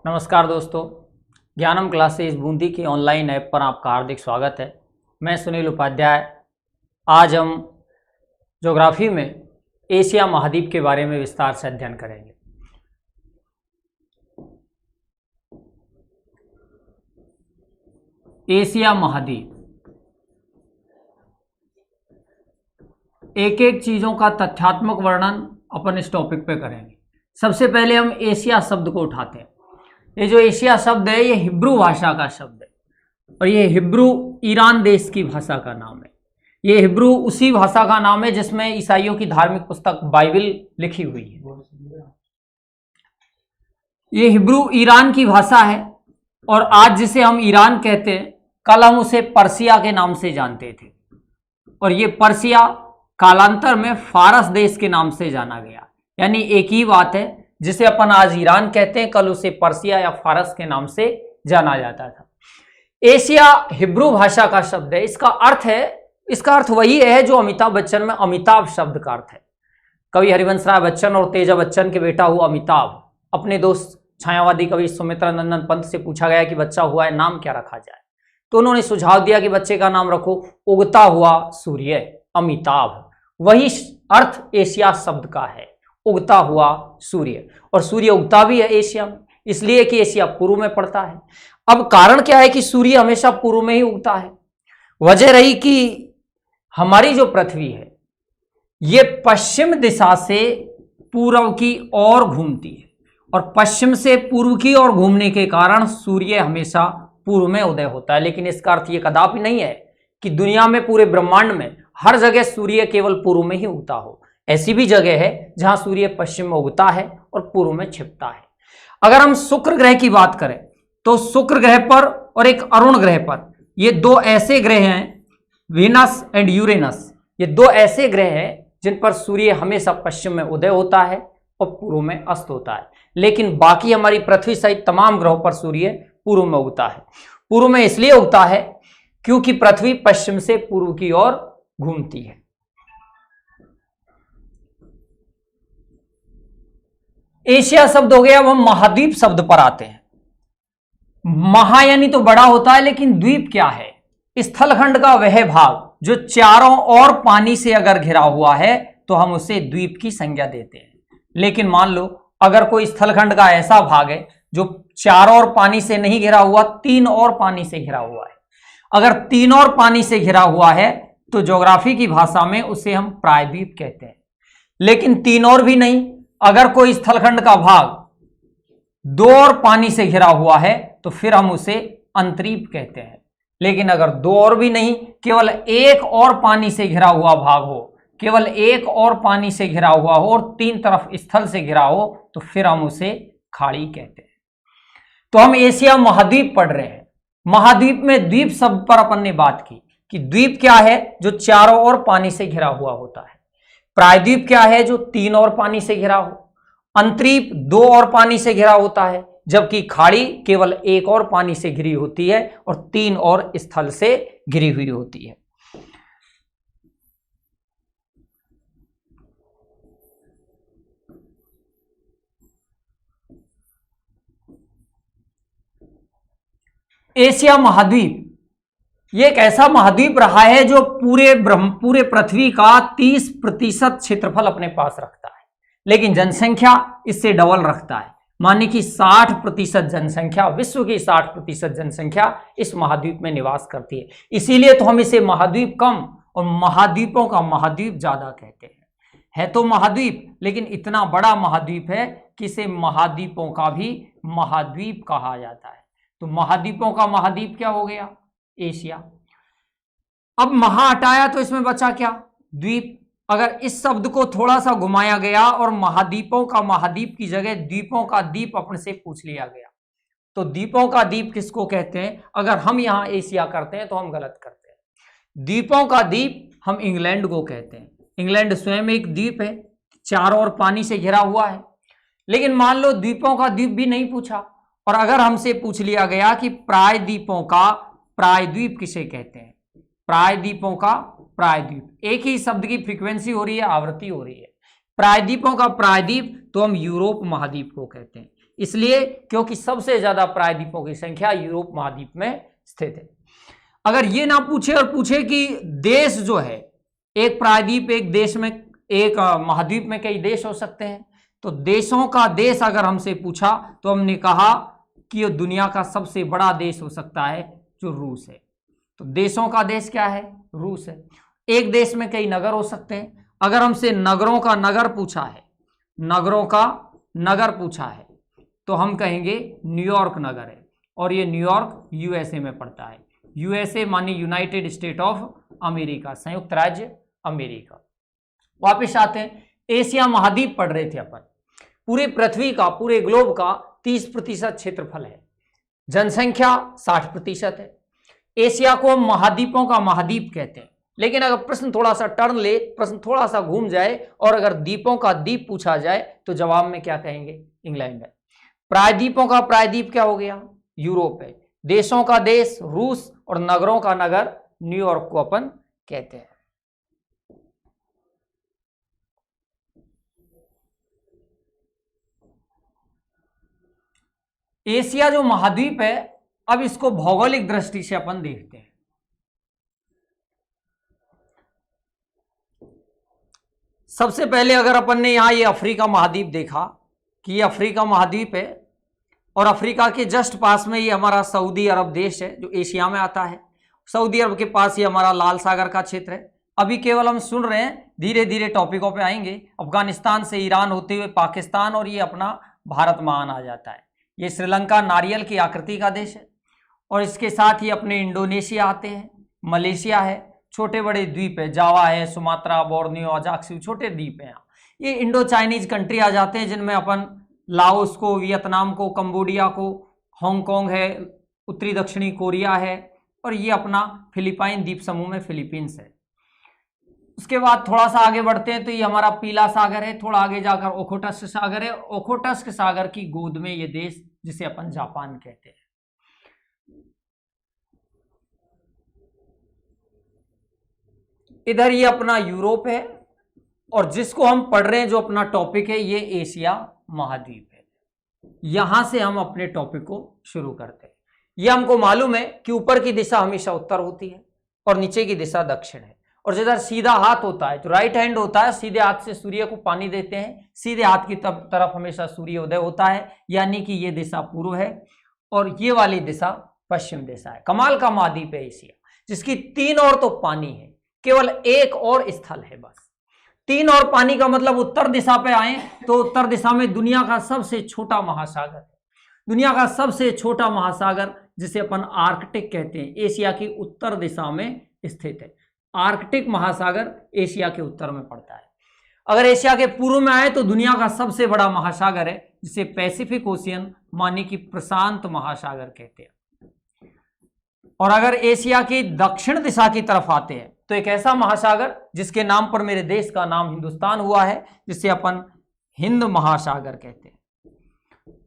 नमस्कार दोस्तों, ज्ञानम क्लासेस बूंदी की ऑनलाइन ऐप पर आपका हार्दिक स्वागत है। मैं सुनील उपाध्याय। आज हम ज्योग्राफी में एशिया महाद्वीप के बारे में विस्तार से अध्ययन करेंगे। एशिया महाद्वीप, एक एक चीज़ों का तथ्यात्मक वर्णन अपन इस टॉपिक पे करेंगे। सबसे पहले हम एशिया शब्द को उठाते हैं। ये जो एशिया शब्द है ये हिब्रू भाषा का शब्द है और ये हिब्रू ईरान देश की भाषा का नाम है। ये हिब्रू उसी भाषा का नाम है जिसमें ईसाइयों की धार्मिक पुस्तक बाइबल लिखी हुई है। ये हिब्रू ईरान की भाषा है और आज जिसे हम ईरान कहते हैं, कल हम उसे पर्सिया के नाम से जानते थे और ये पर्सिया कालांतर में फारस देश के नाम से जाना गया। यानी एक ही बात है, जिसे अपन आज ईरान कहते हैं, कल उसे पर्सिया या फारस के नाम से जाना जाता था। एशिया हिब्रू भाषा का शब्द है। इसका अर्थ वही है जो अमिताभ बच्चन में अमिताभ शब्द का अर्थ है। कवि हरिवंश राय बच्चन और तेजा बच्चन के बेटा हुआ अमिताभ। अपने दोस्त छायावादी कवि सुमित्रा नंदन पंत से पूछा गया कि बच्चा हुआ है, नाम क्या रखा जाए, तो उन्होंने सुझाव दिया कि बच्चे का नाम रखो उगता हुआ सूर्य, अमिताभ। वही अर्थ एशिया शब्द का है, उगता हुआ सूर्य। और सूर्य उगता भी है एशिया में, इसलिए कि एशिया पूर्व में पड़ता है। अब कारण क्या है कि सूर्य हमेशा पूर्व में ही उगता है? वजह रही कि हमारी जो पृथ्वी है ये पश्चिम दिशा से पूर्व की ओर घूमती है और पश्चिम से पूर्व की ओर घूमने के कारण सूर्य हमेशा पूर्व में उदय होता है। लेकिन इसका अर्थ ये कदापि नहीं है कि दुनिया में, पूरे ब्रह्मांड में हर जगह सूर्य केवल पूर्व में ही उगता हो। ऐसी भी जगह है जहां सूर्य पश्चिम में उगता है और पूर्व में छिपता है। अगर हम शुक्र ग्रह की बात करें तो शुक्र ग्रह पर और एक अरुण ग्रह पर, ये दो ऐसे ग्रह हैं, वीनस एंड यूरेनस, ये दो ऐसे ग्रह हैं जिन पर सूर्य हमेशा पश्चिम में उदय होता है और पूर्व में अस्त होता है। लेकिन बाकी हमारी पृथ्वी सहित तमाम ग्रहों पर सूर्य पूर्व में उगता है। पूर्व में इसलिए उगता है क्योंकि पृथ्वी पश्चिम से पूर्व की ओर घूमती है। एशिया शब्द हो गया। अब हम महाद्वीप शब्द पर आते हैं। महा यानी तो बड़ा होता है, लेकिन द्वीप क्या है? स्थलखंड का वह भाग जो चारों ओर पानी से अगर घिरा हुआ है तो हम उसे द्वीप की संज्ञा देते हैं। लेकिन मान लो अगर कोई स्थलखंड का ऐसा भाग है जो चारों ओर पानी से नहीं घिरा हुआ, तीन और पानी से घिरा हुआ है, अगर तीन और पानी से घिरा हुआ है तो ज्योग्राफी की भाषा में उसे हम प्रायद्वीप कहते हैं। लेकिन तीन और भी नहीं, अगर कोई स्थलखंड का भाग दो और पानी से घिरा हुआ है तो फिर हम उसे अंतरीप कहते हैं। लेकिन अगर दो और भी नहीं, केवल एक और पानी से घिरा हुआ भाग हो, केवल एक और पानी से घिरा हुआ हो और तीन तरफ स्थल से घिरा हो तो फिर हम उसे खाड़ी कहते हैं। तो हम एशिया महाद्वीप पढ़ रहे हैं। महाद्वीप में द्वीप शब्द पर अपन ने बात की कि द्वीप क्या है जो चारों ओर पानी से घिरा हुआ होता है। प्रायद्वीप क्या है जो तीन और पानी से घिरा हो। अंतरीप दो और पानी से घिरा होता है, जबकि खाड़ी केवल एक और पानी से घिरी होती है और तीन और स्थल से घिरी हुई होती है। एशिया महाद्वीप ये एक ऐसा महाद्वीप रहा है जो पूरे पृथ्वी का 30% क्षेत्रफल अपने पास रखता है, लेकिन जनसंख्या इससे डबल रखता है। माने कि 60% जनसंख्या, विश्व की 60% जनसंख्या इस महाद्वीप में निवास करती है। इसीलिए तो हम इसे महाद्वीप कम और महाद्वीपों का महाद्वीप ज्यादा कहते हैं। है तो महाद्वीप, लेकिन इतना बड़ा महाद्वीप है कि इसे महाद्वीपों का भी महाद्वीप कहा जाता है। तो महाद्वीपों का महाद्वीप क्या हो गया? एशिया। अब महा हटाया तो इसमें बचा क्या? द्वीप। अगर इस शब्द को थोड़ा सा घुमाया गया और महाद्वीपों का महाद्वीप की जगह द्वीपों का द्वीप अपने से पूछ लिया गया तो द्वीपों का द्वीप किसको कहते हैं? अगर हम यहां एशिया करते हैं तो हम गलत करते हैं। द्वीपों का द्वीप हम इंग्लैंड को कहते हैं। इंग्लैंड स्वयं एक द्वीप है, चारों ओर पानी से घिरा हुआ है। लेकिन मान लो द्वीपों का द्वीप भी नहीं पूछा और अगर हमसे पूछ लिया गया कि प्रायद्वीपों का प्रायद्वीप किसे कहते हैं? प्रायद्वीपों का प्रायद्वीप, एक ही शब्द की फ्रीक्वेंसी हो रही है, आवृत्ति हो रही है। प्रायद्वीपों का प्रायद्वीप तो हम यूरोप महाद्वीप को कहते हैं। इसलिए क्योंकि सबसे ज्यादा प्रायद्वीपों की संख्या यूरोप महाद्वीप में स्थित है। अगर ये ना पूछे और पूछे कि देश जो है, एक प्रायद्वीप, एक देश में, एक महाद्वीप में कई देश हो सकते हैं, तो देशों का देश अगर हमसे पूछा तो हमने कहा कि ये दुनिया का सबसे बड़ा देश हो सकता है जो रूस है। तो देशों का देश क्या है? रूस है। एक देश में कई नगर हो सकते हैं। अगर हमसे नगरों का नगर पूछा है, नगरों का नगर पूछा है, तो हम कहेंगे न्यूयॉर्क नगर है, और ये न्यूयॉर्क यूएसए में पड़ता है। यूएसए मानी यूनाइटेड स्टेट ऑफ अमेरिका, संयुक्त राज्य अमेरिका। वापिस आते हैं, एशिया महाद्वीप पढ़ रहे थे अपन। पूरे पृथ्वी का, पूरे ग्लोब का 30% क्षेत्रफल है, जनसंख्या 60% है। एशिया को हम महाद्वीपों का महाद्वीप कहते हैं। लेकिन अगर प्रश्न थोड़ा सा टर्न ले, प्रश्न थोड़ा सा घूम जाए और अगर द्वीपों का द्वीप पूछा जाए तो जवाब में क्या कहेंगे? इंग्लैंड है। प्रायद्वीपों का प्रायद्वीप क्या हो गया? यूरोप है। देशों का देश रूस, और नगरों का नगर न्यूयॉर्क को अपन कहते हैं। एशिया जो महाद्वीप है, अब इसको भौगोलिक दृष्टि से अपन देखते हैं। सबसे पहले अगर अपन ने यहां ये अफ्रीका महाद्वीप देखा कि ये अफ्रीका महाद्वीप है, और अफ्रीका के जस्ट पास में ये हमारा सऊदी अरब देश है जो एशिया में आता है। सऊदी अरब के पास ये हमारा लाल सागर का क्षेत्र है। अभी केवल हम सुन रहे हैं, धीरे धीरे टॉपिकों पे आएंगे। अफगानिस्तान से ईरान होते हुए पाकिस्तान, और ये अपना भारत महान आ जाता है। ये श्रीलंका नारियल की आकृति का देश है, और इसके साथ ही अपने इंडोनेशिया आते हैं, मलेशिया है, छोटे बड़े द्वीप है, जावा है, सुमात्रा, बोर्नियो, अजाक्सियो, छोटे द्वीप हैं। ये इंडो चाइनीज कंट्री आ जाते हैं, जिनमें अपन लाओस को, वियतनाम को, कंबोडिया को, हांगकांग है, उत्तरी दक्षिणी कोरिया है, और ये अपना फिलिपाइन द्वीप समूह में फिलीपींस है। उसके बाद थोड़ा सा आगे बढ़ते हैं तो ये हमारा पीला सागर है। थोड़ा आगे जाकर ओखोटस्क सागर है। ओखोटस्क सागर की गोद में ये देश, जिसे अपन जापान कहते हैं। इधर ये अपना यूरोप है, और जिसको हम पढ़ रहे हैं, जो अपना टॉपिक है, ये एशिया महाद्वीप है। यहां से हम अपने टॉपिक को शुरू करते हैं। ये हमको मालूम है कि ऊपर की दिशा हमेशा उत्तर होती है और नीचे की दिशा दक्षिण है, और जिधर सीधा हाथ होता है, जो राइट हैंड होता है, सीधे हाथ से सूर्य को पानी देते हैं, सीधे हाथ की तरफ हमेशा सूर्योदय होता है, यानी कि ये दिशा पूर्व है, और ये वाली दिशा पश्चिम दिशा है। कमाल का महाद्वीप है एशिया, जिसकी 3 ओर तो पानी है, केवल एक और स्थल है बस। 3 और पानी का मतलब उत्तर दिशा पे आए तो उत्तर दिशा में दुनिया का सबसे छोटा महासागर है। दुनिया का सबसे छोटा महासागर, जिसे अपन आर्कटिक कहते हैं, एशिया की उत्तर दिशा में स्थित है। आर्कटिक महासागर एशिया के उत्तर में पड़ता है। अगर एशिया के पूर्व में आए तो दुनिया का सबसे बड़ा महासागर है, जिसे पैसिफिक ओशियन माने कि प्रशांत महासागर कहते हैं। और अगर एशिया की दक्षिण दिशा की तरफ आते हैं तो एक ऐसा महासागर जिसके नाम पर मेरे देश का नाम हिंदुस्तान हुआ है, जिसे अपन हिंद महासागर कहते हैं।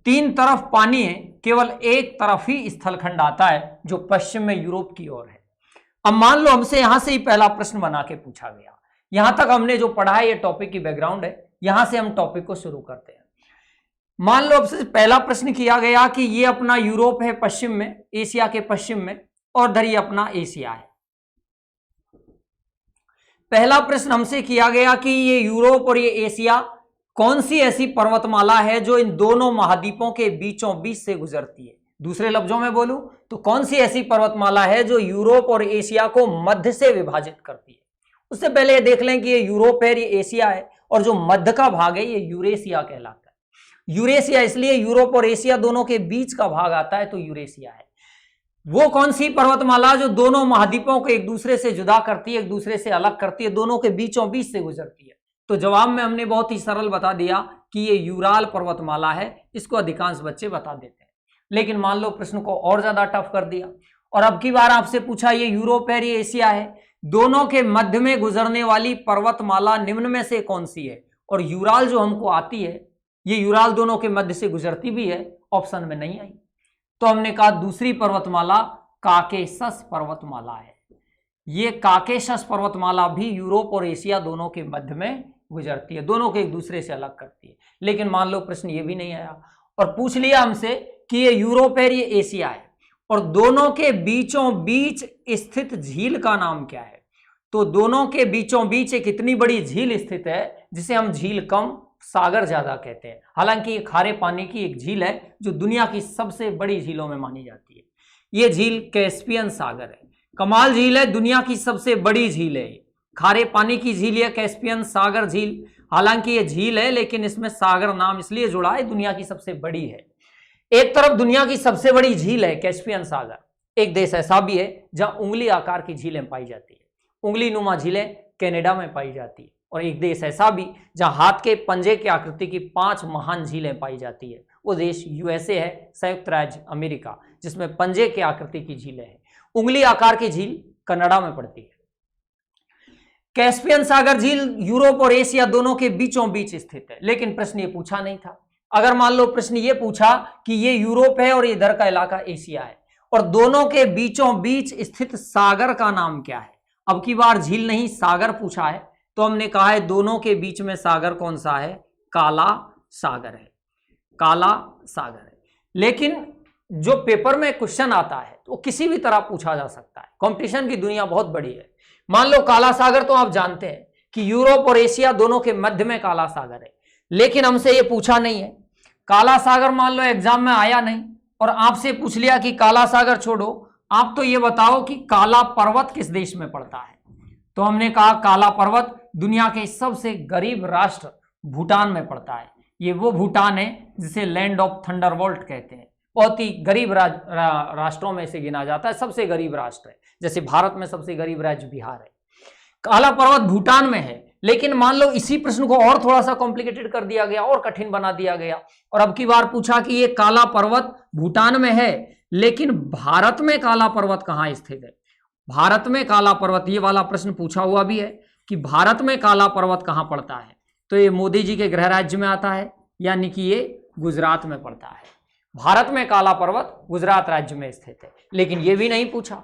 3 तरफ पानी है, केवल एक तरफ ही स्थलखंड आता है, जो पश्चिम में यूरोप की ओर है। अब मान लो हमसे यहां से ही पहला प्रश्न बना के पूछा गया। यहां तक हमने जो पढ़ा है, ये टॉपिक की बैकग्राउंड है। यहां से हम टॉपिक को शुरू करते हैं। मान लो हमसे पहला प्रश्न किया गया कि ये अपना यूरोप है पश्चिम में, एशिया के पश्चिम में, और इधर ये अपना एशिया है। पहला प्रश्न हमसे किया गया कि ये यूरोप और ये एशिया कौन सी ऐसी पर्वतमाला है जो इन दोनों महाद्वीपों के बीचों बीच से गुजरती है। दूसरे लफ्जों में बोलूं तो कौन सी ऐसी पर्वतमाला है जो यूरोप और एशिया को मध्य से विभाजित करती है। उससे पहले ये देख लें कि ये यूरोप है, ये एशिया है, और जो मध्य का भाग है ये यूरेशिया कहलाता है। यूरेशिया इसलिए यूरोप और एशिया दोनों के बीच का भाग आता है, तो यूरेशिया है। वो कौन सी पर्वतमाला जो दोनों महाद्वीपों को एक दूसरे से जुदा करती है, एक दूसरे से अलग करती है, दोनों के बीचों बीच से गुजरती है। तो जवाब में हमने बहुत ही सरल बता दिया कि ये यूराल पर्वतमाला है। इसको अधिकांश बच्चे बता देते हैं, लेकिन मान लो प्रश्न को और ज्यादा टफ कर दिया और अब की बार आपसे पूछा ये यूरोप है, ये एशिया है, दोनों के मध्य में गुजरने वाली पर्वतमाला निम्न में से कौन सी है। और यूराल जो हमको आती है, ये यूराल दोनों के मध्य से गुजरती भी है, ऑप्शन में नहीं आई। तो हमने कहा दूसरी पर्वतमाला काकेशस पर्वतमाला है। ये काकेशस पर्वतमाला भी यूरोप और एशिया दोनों के मध्य में गुजरती है, दोनों को एक दूसरे से अलग करती है। लेकिन मान लो प्रश्न ये भी नहीं आया और पूछ लिया हमसे कि ये यूरोप है, ये एशिया है, और दोनों के बीचों बीच स्थित झील का नाम क्या है। तो दोनों के बीचों बीच एक इतनी बड़ी झील स्थित है जिसे हम झील कम सागर ज्यादा कहते हैं। हालांकि ये खारे पानी की एक झील है जो दुनिया की सबसे बड़ी झीलों में मानी जाती है। ये झील कैस्पियन सागर है। कमाल झील है, दुनिया की सबसे बड़ी झील है, खारे पानी की झील है कैस्पियन सागर झील। हालांकि ये झील है लेकिन इसमें सागर नाम इसलिए जुड़ा है, दुनिया की सबसे बड़ी है। एक तरफ दुनिया की सबसे बड़ी झील है कैस्पियन सागर, एक देश ऐसा भी है जहां उंगली आकार की झीलें पाई जाती है, उंगली नुमा झीलें कनाडा में पाई जाती है। और एक देश ऐसा भी जहां हाथ के पंजे की आकृति की 5 महान झीलें पाई जाती है, वो देश यूएसए है, संयुक्त राज्य अमेरिका, जिसमें पंजे की आकृति की झीलें हैं। उंगली आकार की झील कनाडा में पड़ती है। कैस्पियन सागर झील यूरोप और एशिया दोनों के बीचों बीच स्थित है, लेकिन प्रश्न ये पूछा नहीं था। अगर मान लो प्रश्न ये पूछा कि ये यूरोप है और इधर का इलाका एशिया है और दोनों के बीचों बीच स्थित सागर का नाम क्या है, अब की बार झील नहीं सागर पूछा है, तो हमने कहा है दोनों के बीच में सागर कौन सा है, काला सागर है, काला सागर है। लेकिन जो पेपर में क्वेश्चन आता है तो किसी भी तरह पूछा जा सकता है, कंपटीशन की दुनिया बहुत बड़ी है। मान लो काला सागर, तो आप जानते हैं कि यूरोप और एशिया दोनों के मध्य में काला सागर है, लेकिन हमसे ये पूछा नहीं है। काला सागर मान लो एग्जाम में आया नहीं और आपसे पूछ लिया कि काला सागर छोड़ो, आप तो ये बताओ कि काला पर्वत किस देश में पड़ता है। तो हमने कहा काला पर्वत दुनिया के सबसे गरीब राष्ट्र भूटान में पड़ता है। ये वो भूटान है जिसे लैंड ऑफ थंडरबोल्ट कहते हैं, बहुत ही गरीब राष्ट्रों में से गिना जाता है, सबसे गरीब राष्ट्र है। जैसे भारत में सबसे गरीब राज्य बिहार है, काला पर्वत भूटान में है। लेकिन मान लो इसी प्रश्न को और थोड़ा सा कॉम्प्लिकेटेड कर दिया गया और कठिन बना दिया गया और अब की बार पूछा कि ये काला पर्वत भूटान में है, लेकिन भारत में काला पर्वत कहां स्थित है। भारत में काला पर्वत, ये वाला प्रश्न पूछा हुआ भी है कि भारत में काला पर्वत कहां पड़ता है। तो ये मोदी जी के गृह राज्य में आता है, यानी कि ये गुजरात में पड़ता है। भारत में काला पर्वत गुजरात राज्य में स्थित है। लेकिन ये भी नहीं पूछा,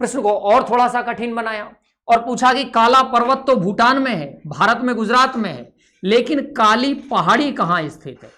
प्रश्न को और थोड़ा सा कठिन बनाया और पूछा कि काला पर्वत तो भूटान में है, भारत में गुजरात में है, लेकिन काली पहाड़ी कहां स्थित है।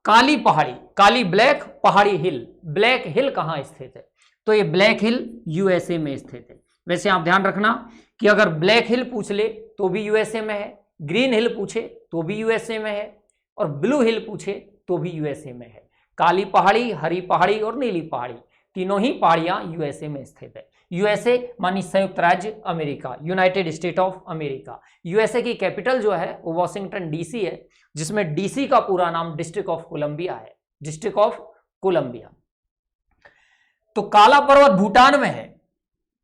काली पहाड़ी, काली ब्लैक पहाड़ी हिल, ब्लैक हिल कहां स्थित है। तो ये ब्लैक हिल यूएसए में स्थित है। वैसे आप ध्यान रखना कि अगर ब्लैक हिल पूछ ले तो भी यूएसए में है, ग्रीन हिल पूछे तो भी यूएसए में है, और ब्लू हिल पूछे तो भी यूएसए में है। काली पहाड़ी, हरी पहाड़ी और नीली पहाड़ी, तीनों ही पहाड़ियां यूएसए में स्थित है। यूएसए मानी संयुक्त राज्य America, United state of America. USA की कैपिटल जो है वो वॉशिंगटन डीसी है, जिसमें डीसी का पूरा नाम डिस्ट्रिक्ट ऑफ कोलंबिया है, डिस्ट्रिक्ट ऑफ कोलंबिया। तो काला पर्वत भूटान में है,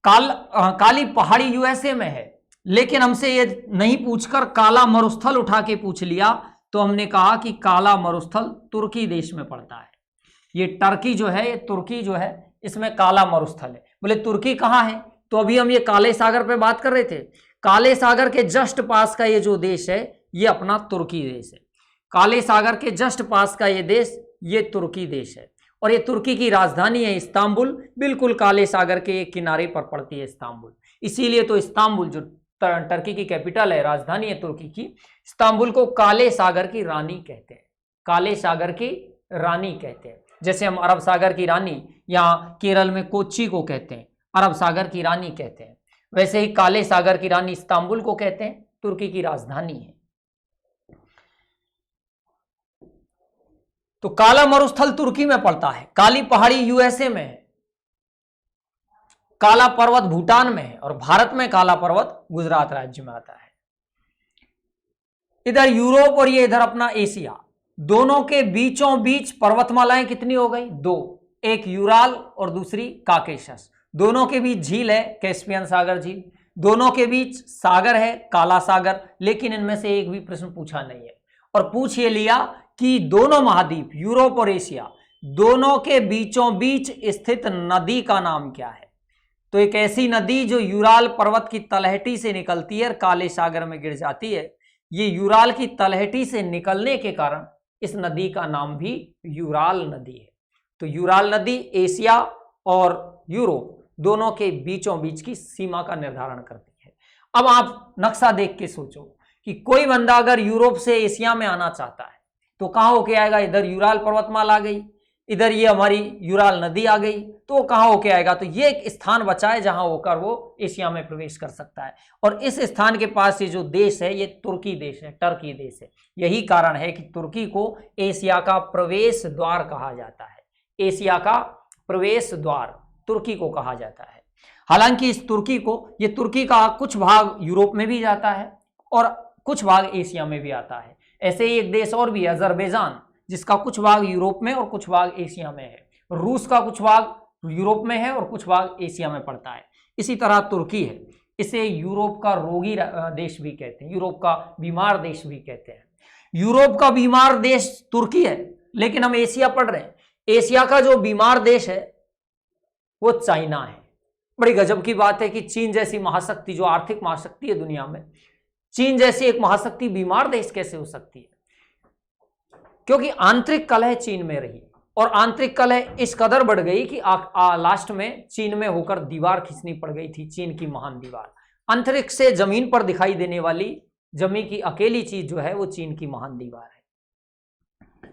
काली पहाड़ी यूएसए में है, लेकिन हमसे ये नहीं पूछकर काला मरुस्थल उठा के पूछ लिया, तो हमने कहा कि काला मरुस्थल तुर्की देश में पड़ता है। ये टर्की जो है, ये तुर्की जो है, इसमें काला मरुस्थल है। बोले तुर्की कहाँ है, तो अभी हम ये काले सागर पे बात कर रहे थे, काले सागर के जस्ट पास का ये जो देश है ये अपना तुर्की देश है। काले सागर के जस्ट पास का ये देश ये तुर्की देश है, और ये तुर्की की राजधानी है इस्तांबुल, बिल्कुल काले सागर के एक किनारे पर पड़ती है इस्तांबुल। इसीलिए तो इस्तांबुल जो टर्की की कैपिटल है, राजधानी है तुर्की की, इस्तांबुल को काले सागर की रानी कहते हैं, काले सागर की रानी कहते हैं। जैसे हम अरब सागर की रानी या केरल में कोच्चि को कहते हैं, अरब सागर की रानी कहते हैं, वैसे ही काले सागर की रानी इस्तांबुल को कहते हैं, तुर्की की राजधानी है। तो काला मरुस्थल तुर्की में पड़ता है, काली पहाड़ी यूएसए में है, काला पर्वत भूटान में है, और भारत में काला पर्वत गुजरात राज्य में आता है। इधर यूरोप और ये इधर अपना एशिया, दोनों के बीचों बीच पर्वतमालाएं कितनी हो गई, 2, एक यूराल और दूसरी काकेशस। दोनों के बीच झील है कैस्पियन सागर झील, दोनों के बीच सागर है काला सागर, लेकिन इनमें से एक भी प्रश्न पूछा नहीं है। और पूछ ये लिया कि दोनों महाद्वीप यूरोप और एशिया दोनों के बीचों बीच स्थित नदी का नाम क्या है। तो एक ऐसी नदी जो यूराल पर्वत की तलहटी से निकलती है और काले सागर में गिर जाती है, ये यूराल की तलहटी से निकलने के कारण इस नदी का नाम भी यूराल नदी है। तो यूराल नदी एशिया और यूरोप दोनों के बीचों बीच की सीमा का निर्धारण करती है। अब आप नक्शा देख के सोचो कि कोई बंदा अगर यूरोप से एशिया में आना चाहता है तो कहाँ होके आएगा, इधर यूराल पर्वतमाला आ गई, इधर ये हमारी यूराल नदी आ गई, तो वो कहाँ होके आएगा, तो ये एक स्थान बचा है जहां होकर वो एशिया में प्रवेश कर सकता है। और इस स्थान के पास ये जो देश है ये तुर्की देश है, टर्की देश है। यही कारण है कि तुर्की को एशिया का प्रवेश द्वार कहा जाता है। एशिया का प्रवेश द्वार तुर्की को कहा जाता है। हालांकि इस तुर्की को, ये तुर्की का कुछ भाग यूरोप में भी जाता है और कुछ भाग एशिया में भी आता है। ऐसे ही एक देश और भी है, अजरबैजान, जिसका कुछ भाग यूरोप में और कुछ भाग एशिया में है। रूस का कुछ भाग यूरोप में है और कुछ भाग एशिया में पड़ता है। इसी तरह तुर्की है, इसे यूरोप का रोगी देश भी कहते हैं, यूरोप का बीमार देश भी कहते हैं। यूरोप का बीमार देश तुर्की है, लेकिन हम एशिया पढ़ रहे हैं। एशिया का जो बीमार देश है वो चाइना है। बड़ी गजब की बात है कि चीन जैसी महाशक्ति, जो आर्थिक महाशक्ति है दुनिया में, चीन जैसी एक महाशक्ति बीमार देश कैसे हो सकती है? क्योंकि आंतरिक कलह चीन में रही और आंतरिक कलह इस कदर बढ़ गई कि लास्ट में चीन में होकर दीवार खींचनी पड़ गई थी, चीन की महान दीवार। अंतरिक्ष से जमीन पर दिखाई देने वाली जमीन की अकेली चीज जो है वो चीन की महान दीवार है।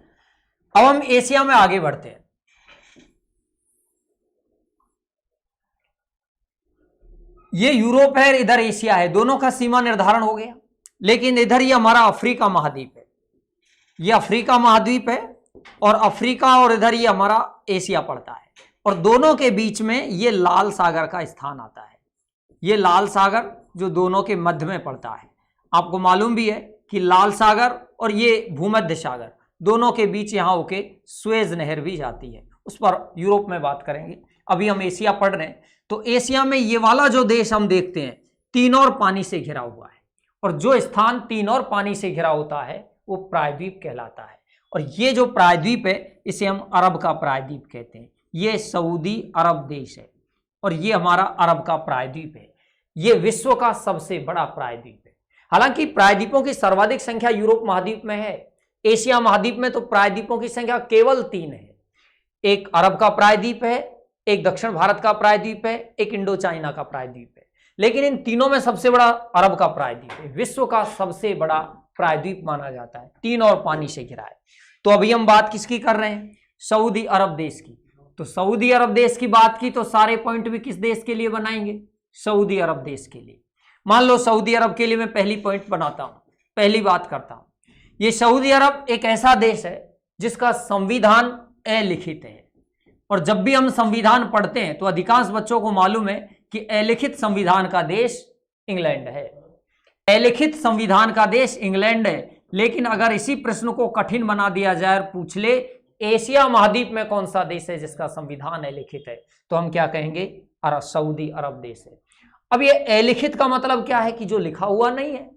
अब हम एशिया में आगे बढ़ते हैं। ये यूरोप है, इधर एशिया है, दोनों का सीमा निर्धारण हो गया। लेकिन इधर ये हमारा अफ्रीका महाद्वीप है, ये अफ्रीका महाद्वीप है और अफ्रीका और इधर ये हमारा एशिया पड़ता है और दोनों के बीच में ये लाल सागर का स्थान आता है। ये लाल सागर जो दोनों के मध्य में पड़ता है। आपको मालूम भी है कि लाल सागर और ये भूमध्य सागर दोनों के बीच यहाँ होके सुएज नहर भी जाती है, उस पर यूरोप में बात करेंगे। अभी हम एशिया पढ़ रहे हैं, तो एशिया में ये वाला जो देश हम देखते हैं तीन और पानी से घिरा हुआ है और जो स्थान तीन और पानी से घिरा होता है वो प्रायद्वीप कहलाता है। और ये जो प्रायद्वीप है इसे हम अरब का प्रायद्वीप कहते हैं। ये सऊदी अरब देश है और ये हमारा अरब का प्रायद्वीप है। ये विश्व का सबसे बड़ा प्रायद्वीप है। हालांकि प्रायद्वीपों की सर्वाधिक संख्या यूरोप महाद्वीप में है। एशिया महाद्वीप में तो प्रायद्वीपों की संख्या केवल 3 है। एक अरब का प्रायद्वीप है, एक दक्षिण भारत का प्रायद्वीप है, एक इंडो चाइना का प्रायद्वीप है। लेकिन इन तीनों में सबसे बड़ा अरब का प्रायद्वीप है। विश्व का सबसे बड़ा प्रायद्वीप माना जाता है, 3 और पानी से घिरा है। तो अभी हम बात किसकी कर रहे हैं? सऊदी अरब देश की। तो सऊदी अरब देश की बात की तो सारे पॉइंट भी किस देश के लिए बनाएंगे? सऊदी अरब देश के लिए। मान लो सऊदी अरब के लिए मैं पहली पॉइंट बनाता हूं, पहली बात करता हूं। ये सऊदी अरब एक ऐसा देश है जिसका संविधान अलिखित है। और जब भी हम संविधान पढ़ते हैं तो अधिकांश बच्चों को मालूम है कि अलिखित संविधान का देश इंग्लैंड है। अलिखित संविधान का देश इंग्लैंड है। लेकिन अगर इसी प्रश्न को कठिन बना दिया जाए और पूछ ले एशिया महाद्वीप में कौन सा देश है जिसका संविधान अलिखित है, तो हम क्या कहेंगे? सऊदी अरब देश है। अब ये अलिखित का मतलब क्या है? कि जो लिखा हुआ नहीं है।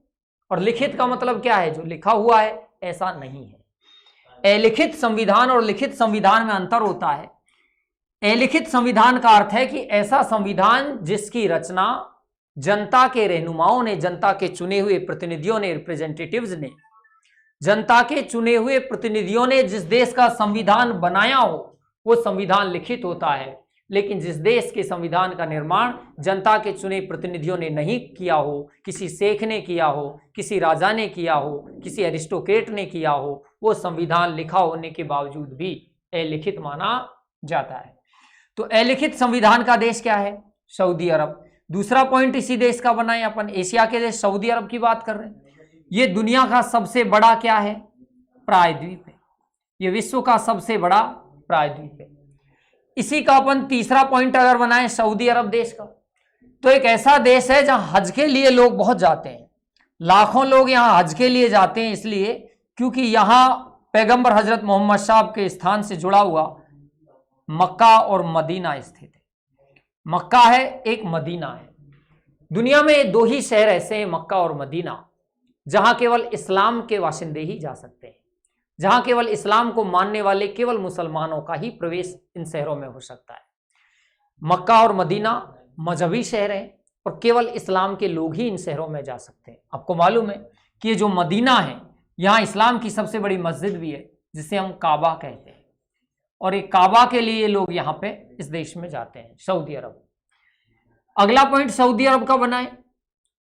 और लिखित का मतलब क्या है? जो लिखा हुआ है ऐसा नहीं है। अलिखित संविधान और लिखित संविधान में अंतर होता है। अलिखित संविधान का अर्थ है कि ऐसा संविधान जिसकी रचना जनता के रहनुमाओं ने, जनता के चुने हुए प्रतिनिधियों ने, रिप्रेजेंटेटिव्स ने, जनता के चुने हुए प्रतिनिधियों ने जिस देश का संविधान बनाया हो वो संविधान लिखित होता है। लेकिन जिस देश के संविधान का निर्माण जनता के चुने प्रतिनिधियों ने नहीं किया हो, किसी शेख ने किया हो, किसी राजा ने किया हो, किसी एरिस्टोक्रेट ने किया हो, वो संविधान लिखा होने के बावजूद भी अलिखित माना जाता है। तो अलिखित संविधान का देश क्या है? सऊदी अरब। दूसरा पॉइंट इसी देश का बनाए अपन, एशिया के देश सऊदी अरब की बात कर रहे हैं। ये दुनिया का सबसे बड़ा क्या है? प्रायद्वीप है। ये विश्व का सबसे बड़ा प्रायद्वीप है। इसी का अपन तीसरा पॉइंट अगर बनाए सऊदी अरब देश का, तो एक ऐसा देश है जहां हज के लिए लोग बहुत जाते हैं। लाखों लोग यहां हज के लिए जाते हैं, इसलिए क्योंकि यहां पैगंबर हजरत मोहम्मद साहब के स्थान से जुड़ा हुआ मक्का और मदीना स्थित है। मक्का है, एक मदीना है। दुनिया में 2 ही शहर ऐसे हैं, मक्का और मदीना, जहां केवल इस्लाम के वासिंदे ही जा सकते हैं, जहां केवल इस्लाम को मानने वाले केवल मुसलमानों का ही प्रवेश इन शहरों में हो सकता है। मक्का और मदीना मजहबी शहर हैं और केवल इस्लाम के लोग ही इन शहरों में जा सकते हैं। आपको मालूम है कि ये जो मदीना है, यहाँ इस्लाम की सबसे बड़ी मस्जिद भी है जिसे हम काबा कहते हैं। और एक काबा के लिए लोग यहाँ पे इस देश में जाते हैं, सऊदी अरब। अगला पॉइंट सऊदी अरब का बनाए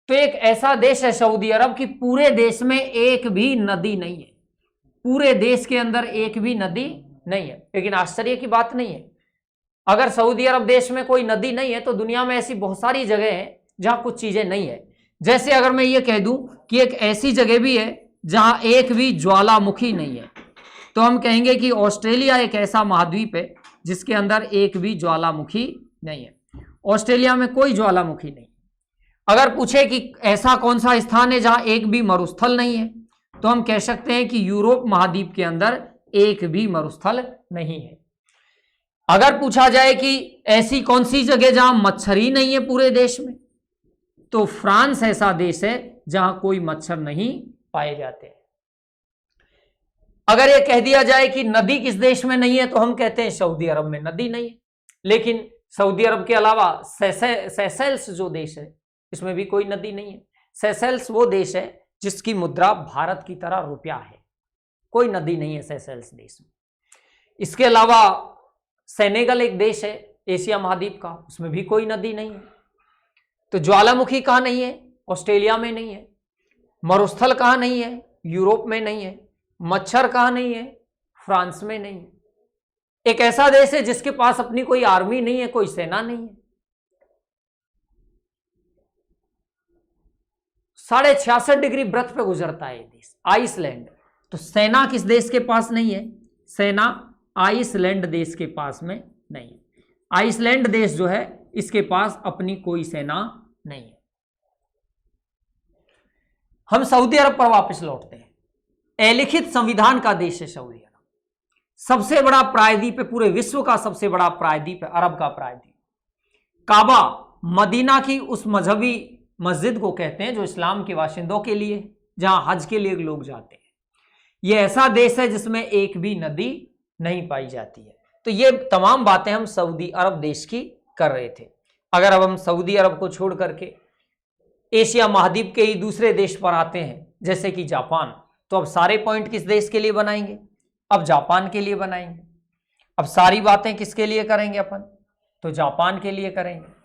तो एक ऐसा देश है सऊदी अरब कि पूरे देश में एक भी नदी नहीं है। पूरे देश के अंदर एक भी नदी नहीं है। लेकिन आश्चर्य की बात नहीं है, अगर सऊदी अरब देश में कोई नदी नहीं है तो दुनिया में ऐसी बहुत सारी जगह हैं जहां कुछ चीजें नहीं है। जैसे अगर मैं ये कह दूं कि एक ऐसी जगह भी है जहां एक भी ज्वालामुखी नहीं है, तो हम कहेंगे कि ऑस्ट्रेलिया एक ऐसा महाद्वीप है जिसके अंदर एक भी ज्वालामुखी नहीं है। ऑस्ट्रेलिया में कोई ज्वालामुखी नहीं। अगर पूछे कि ऐसा कौन सा स्थान है जहां एक भी मरुस्थल नहीं है, तो हम कह सकते हैं कि यूरोप महाद्वीप के अंदर एक भी मरुस्थल नहीं है। अगर पूछा जाए कि ऐसी कौन सी जगह जहां मच्छर ही नहीं है पूरे देश में, तो फ्रांस ऐसा देश है जहां कोई मच्छर नहीं पाए जाते हैं। अगर यह कह दिया जाए कि नदी किस देश में नहीं है, तो हम कहते हैं सऊदी अरब में नदी नहीं है। लेकिन सऊदी अरब के अलावा सेशेल्स जो देश है, इसमें भी कोई नदी नहीं है। सेशेल्स वो देश है जिसकी मुद्रा भारत की तरह रुपया है, कोई नदी नहीं है सेशेल्स देश में। इसके अलावा सेनेगल एक देश है एशिया महाद्वीप का, उसमें भी कोई नदी नहीं है। तो ज्वालामुखी कहाँ नहीं है? ऑस्ट्रेलिया में नहीं है। मरुस्थल कहाँ नहीं है? यूरोप में नहीं है। मच्छर कहाँ नहीं है? फ्रांस में नहीं है। एक ऐसा देश है जिसके पास अपनी कोई आर्मी नहीं है, कोई सेना नहीं है। 66.5 डिग्री बर्फ पे गुजरता है ये देश, आइसलैंड। तो सेना किस देश के पास नहीं है? सेना आइसलैंड देश के पास में नहीं है। आइसलैंड देश जो है इसके पास अपनी कोई सेना नहीं है। हम सऊदी अरब पर वापस लौटते हैं। अलिखित संविधान का देश है सऊदी अरब। सबसे बड़ा प्रायद्वीप है, पूरे विश्व का सबसे बड़ा प्रायद्वीप है अरब का प्रायद्वीप। काबा मदीना की उस मजहबी मस्जिद को कहते हैं जो इस्लाम के बाशिंदों के लिए, जहां हज के लिए लोग जाते हैं। यह ऐसा देश है जिसमें एक भी नदी नहीं पाई जाती है। तो ये तमाम बातें हम सऊदी अरब देश की कर रहे थे। अगर अब हम सऊदी अरब को छोड़ करके एशिया महाद्वीप के ही दूसरे देश पर आते हैं, जैसे कि जापान, तो अब सारे पॉइंट किस देश के लिए बनाएंगे? अब जापान के लिए बनाएंगे। अब सारी बातें किसके लिए करेंगे अपन? तो जापान के लिए करेंगे।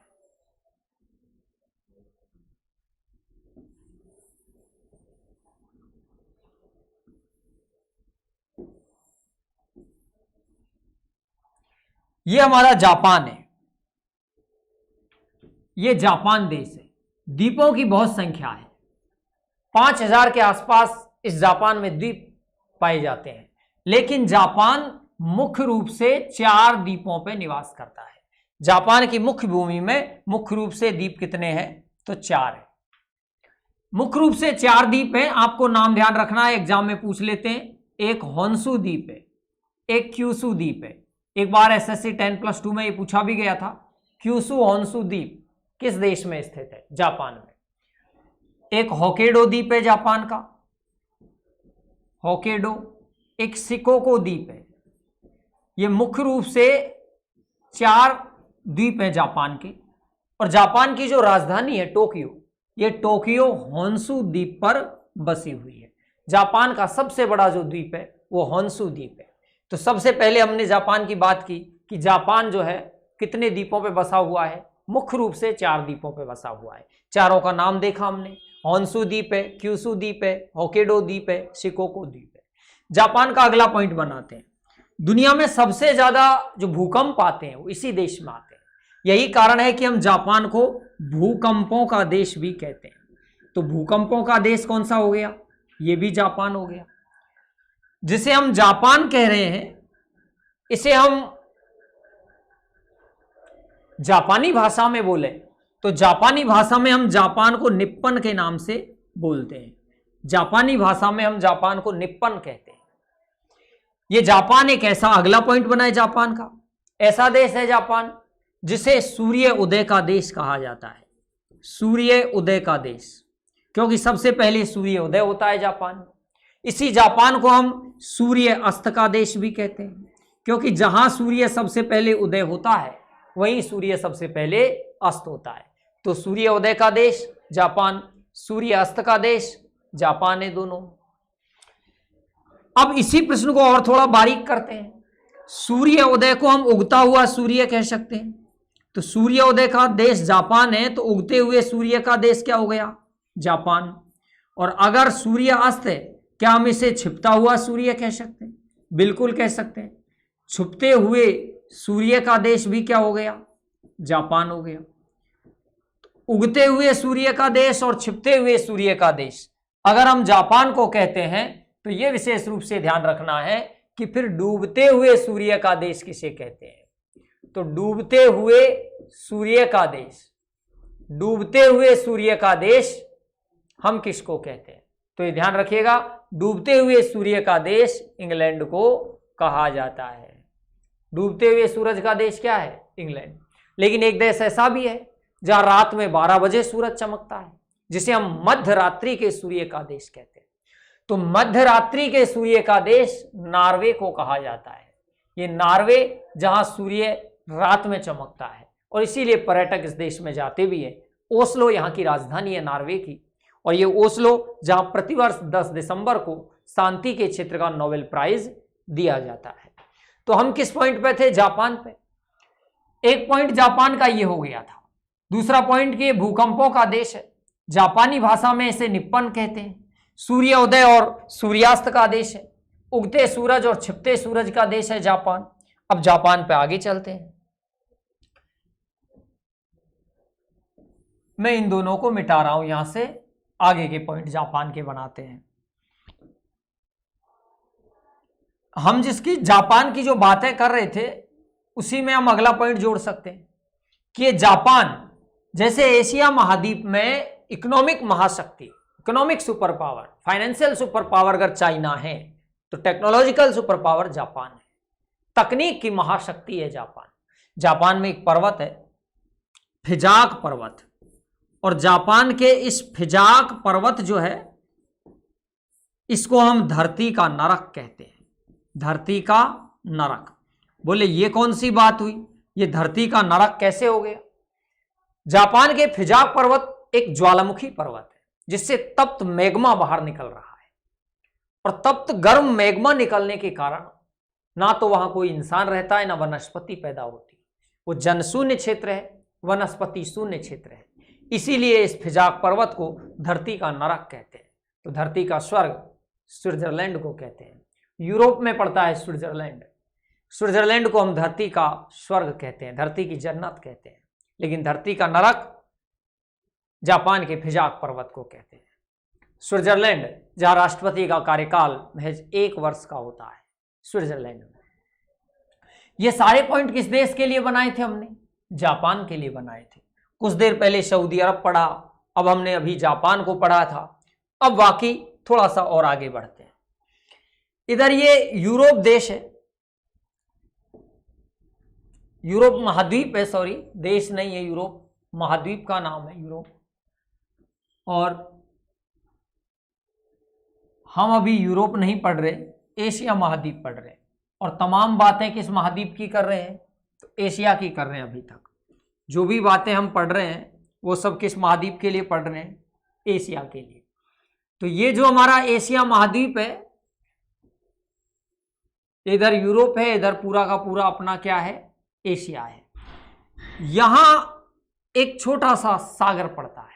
ये हमारा जापान है, ये जापान देश है। द्वीपों की बहुत संख्या है, 5000 के आसपास इस जापान में द्वीप पाए जाते हैं। लेकिन जापान मुख्य रूप से 4 द्वीपों पर निवास करता है। जापान की मुख्य भूमि में मुख्य रूप से द्वीप कितने हैं? तो 4 है। मुख्य रूप से 4 द्वीप हैं। आपको नाम ध्यान रखना है, एग्जाम में पूछ लेते हैं। एक होन्शु द्वीप है, एक क्यूशु द्वीप है। एक बार एसएससी 10+2 में ये पूछा भी गया था, क्यूशु होन्शु द्वीप किस देश में स्थित है? जापान में। एक होक्काइडो द्वीप है जापान का, होक्काइडो। एक शिकोको द्वीप है। ये मुख्य रूप से 4 द्वीप हैं जापान के। और जापान की जो राजधानी है टोक्यो, ये टोक्यो होन्शु द्वीप पर बसी हुई है। जापान का सबसे बड़ा जो द्वीप है वो होन्शु द्वीप है। तो सबसे पहले हमने जापान की बात की कि जापान जो है कितने द्वीपों पे बसा हुआ है? मुख्य रूप से 4 द्वीपों पे बसा हुआ है। चारों का नाम देखा हमने, होन्शु द्वीप है, क्यूशु द्वीप है, होक्काइडो द्वीप है, शिकोको द्वीप है। जापान का अगला पॉइंट बनाते हैं। दुनिया में सबसे ज्यादा जो भूकंप आते हैं वो इसी देश में आते हैं। यही कारण है कि हम जापान को भूकंपों का देश भी कहते हैं। तो भूकंपों का देश कौन सा हो गया? ये भी जापान हो गया। जिसे हम जापान कह रहे हैं, इसे हम जापानी भाषा में बोले तो जापानी भाषा में हम जापान को निप्पन के नाम से बोलते हैं। जापानी भाषा में हम जापान को निप्पन कहते हैं। ये जापान एक ऐसा, अगला पॉइंट बना है जापान का, ऐसा देश है जापान जिसे सूर्य उदय का देश कहा जाता है। सूर्य उदय का देश, क्योंकि सबसे पहले सूर्य उदय होता है जापान में। इसी जापान को हम सूर्य अस्त का देश भी कहते हैं, क्योंकि जहां सूर्य सबसे पहले उदय होता है वहीं सूर्य सबसे पहले अस्त होता है। तो सूर्य उदय का देश जापान, सूर्य अस्त का देश जापान है दोनों। अब इसी प्रश्न को और थोड़ा बारीक करते हैं। सूर्य उदय को हम उगता हुआ सूर्य कह सकते हैं। तो सूर्य उदय का देश जापान है, तो उगते हुए सूर्य का देश क्या हो गया? जापान। और अगर सूर्य अस्त है क्या हम इसे छिपता हुआ सूर्य कह सकते हैं? बिल्कुल कह सकते हैं। छुपते हुए सूर्य का देश भी क्या हो गया? जापान हो गया। उगते हुए सूर्य का देश और छिपते हुए सूर्य का देश अगर हम जापान को कहते हैं तो यह विशेष रूप से ध्यान रखना है कि फिर डूबते हुए सूर्य का देश किसे कहते हैं? तो डूबते हुए सूर्य का देश, डूबते हुए सूर्य का देश हम किसको कहते हैं? तो ये ध्यान रखिएगा, डूबते हुए सूर्य का देश इंग्लैंड को कहा जाता है। डूबते हुए सूरज का देश क्या है? इंग्लैंड। लेकिन एक देश ऐसा भी है जहां रात में 12 बजे सूरज चमकता है, जिसे हम मध्य रात्रि के सूर्य का देश कहते हैं। तो मध्य रात्रि के सूर्य का देश नॉर्वे को कहा जाता है। ये नॉर्वे जहां सूर्य रात में चमकता है और इसीलिए पर्यटक इस देश में जाते भी हैं। ओस्लो यहाँ की राजधानी है नॉर्वे की, और ये ओस्लो जहां प्रतिवर्ष 10 दिसंबर को शांति के क्षेत्र का नोबेल प्राइज दिया जाता है। तो हम किस पॉइंट पे थे? जापान पे। एक पॉइंट जापान का ये हो गया था। दूसरा पॉइंट कि भूकंपों का देश है। जापानी भाषा में इसे निप्पन कहते हैं। सूर्योदय और सूर्यास्त का देश है। उगते सूरज और छिपते सूरज का देश है जापान। अब जापान पे आगे चलते हैं। मैं इन दोनों को मिटा रहा हूं, यहां से आगे के पॉइंट जापान के बनाते हैं। हम जिसकी जापान की जो बातें कर रहे थे उसी में हम अगला पॉइंट जोड़ सकते हैं कि ये जापान जैसे एशिया महाद्वीप में इकोनॉमिक महाशक्ति, economic super power, financial super power अगर चाइना है तो टेक्नोलॉजिकल सुपर पावर जापान है। तकनीक की महाशक्ति है जापान। जापान में एक पर्वत है, फिजाक पर्वत, और जापान के इस फिजाक पर्वत जो है इसको हम धरती का नरक कहते हैं। धरती का नरक। बोले ये कौन सी बात हुई? ये धरती का नरक कैसे हो गया? जापान के फिजाक पर्वत एक ज्वालामुखी पर्वत है जिससे तप्त मैग्मा बाहर निकल रहा है, और तप्त गर्म मैग्मा निकलने के कारण ना तो वहां कोई इंसान रहता है ना वनस्पति पैदा होती। वो जनशून्य क्षेत्र है, वनस्पति शून्य क्षेत्र है। इसीलिए इस फिजाक पर्वत को धरती का नरक कहते हैं। तो धरती का स्वर्ग स्विट्जरलैंड को कहते हैं। यूरोप में पड़ता है स्विट्जरलैंड। स्विट्जरलैंड को हम धरती का स्वर्ग कहते हैं, धरती की जन्नत कहते हैं। लेकिन धरती का नरक जापान के फिजाक पर्वत को कहते हैं। स्विट्जरलैंड जहां राष्ट्रपति का कार्यकाल महज 1 वर्ष का होता है, स्विट्जरलैंड में। ये सारे पॉइंट किस देश के लिए बनाए थे हमने? जापान के लिए बनाए थे। कुछ देर पहले सऊदी अरब पढ़ा, अब हमने अभी जापान को पढ़ा था। अब बाकी थोड़ा सा और आगे बढ़ते हैं। इधर ये यूरोप देश है, यूरोप महाद्वीप है, सॉरी देश नहीं है, यूरोप महाद्वीप का नाम है यूरोप। और हम अभी यूरोप नहीं पढ़ रहे, एशिया महाद्वीप पढ़ रहे हैं। और तमाम बातें किस महाद्वीप की कर रहे हैं? तो एशिया की कर रहे हैं। अभी तक जो भी बातें हम पढ़ रहे हैं वो सब किस महाद्वीप के लिए पढ़ रहे हैं? एशिया के लिए। तो ये जो हमारा एशिया महाद्वीप है, इधर यूरोप है, इधर पूरा का पूरा अपना क्या है? एशिया है। यहां एक छोटा सा सागर पड़ता है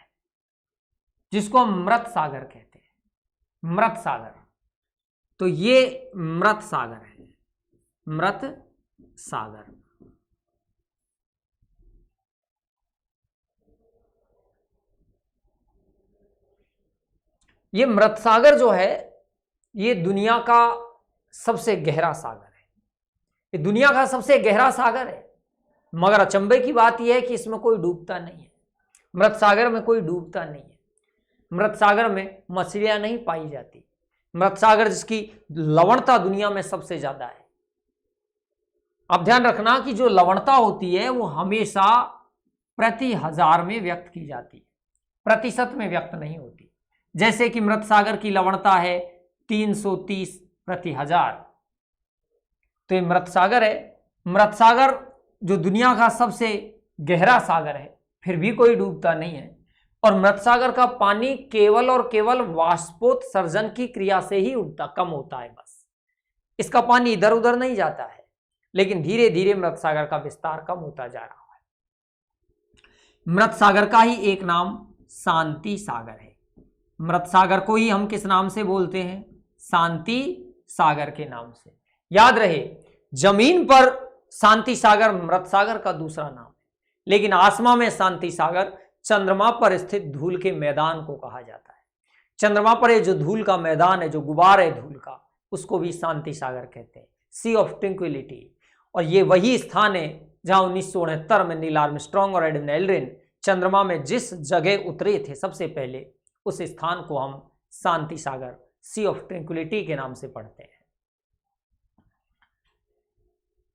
जिसको हम मृत सागर कहते हैं। मृत सागर। तो ये मृत सागर है, मृत सागर। ये मृत सागर जो है ये दुनिया का सबसे गहरा सागर है। ये दुनिया का सबसे गहरा सागर है, मगर अचंभे की बात यह है कि इसमें कोई डूबता नहीं है। मृत सागर में कोई डूबता नहीं है। मृत सागर में मछलियां नहीं पाई जाती। मृत सागर जिसकी लवणता दुनिया में सबसे ज्यादा है। अब ध्यान रखना कि जो लवणता होती है वो हमेशा प्रति 1000 में व्यक्त की जाती है, प्रतिशत में व्यक्त नहीं होती। जैसे कि मृत सागर की लवणता है 330 प्रति 1000। तो ये मृत सागर है। मृत सागर जो दुनिया का सबसे गहरा सागर है, फिर भी कोई डूबता नहीं है। और मृत सागर का पानी केवल और केवल वाष्पोत्सर्जन की क्रिया से ही कम होता है। बस इसका पानी इधर उधर नहीं जाता है, लेकिन धीरे धीरे मृत सागर का विस्तार कम होता जा रहा है। मृत सागर का ही एक नाम शांति सागर है। मृत सागर को ही हम किस नाम से बोलते हैं? शांति सागर के नाम से। याद रहे, जमीन पर शांति सागर मृत सागर का दूसरा नाम है, लेकिन आसमां में शांति सागर चंद्रमा पर स्थित धूल के मैदान को कहा जाता है। चंद्रमा पर ये जो धूल का मैदान है, जो गुबार है धूल का, उसको भी शांति सागर कहते हैं, सी ऑफ ट्रैंक्विलिटी। और ये वही स्थान है जहां 1969 में नील आर्मस्ट्रांग और एडविन एल्ड्रिन चंद्रमा में जिस जगह उतरे थे सबसे पहले, उस स्थान को हम शांति सागर, सी ऑफ ट्रैंक्विलिटी के नाम से पढ़ते हैं।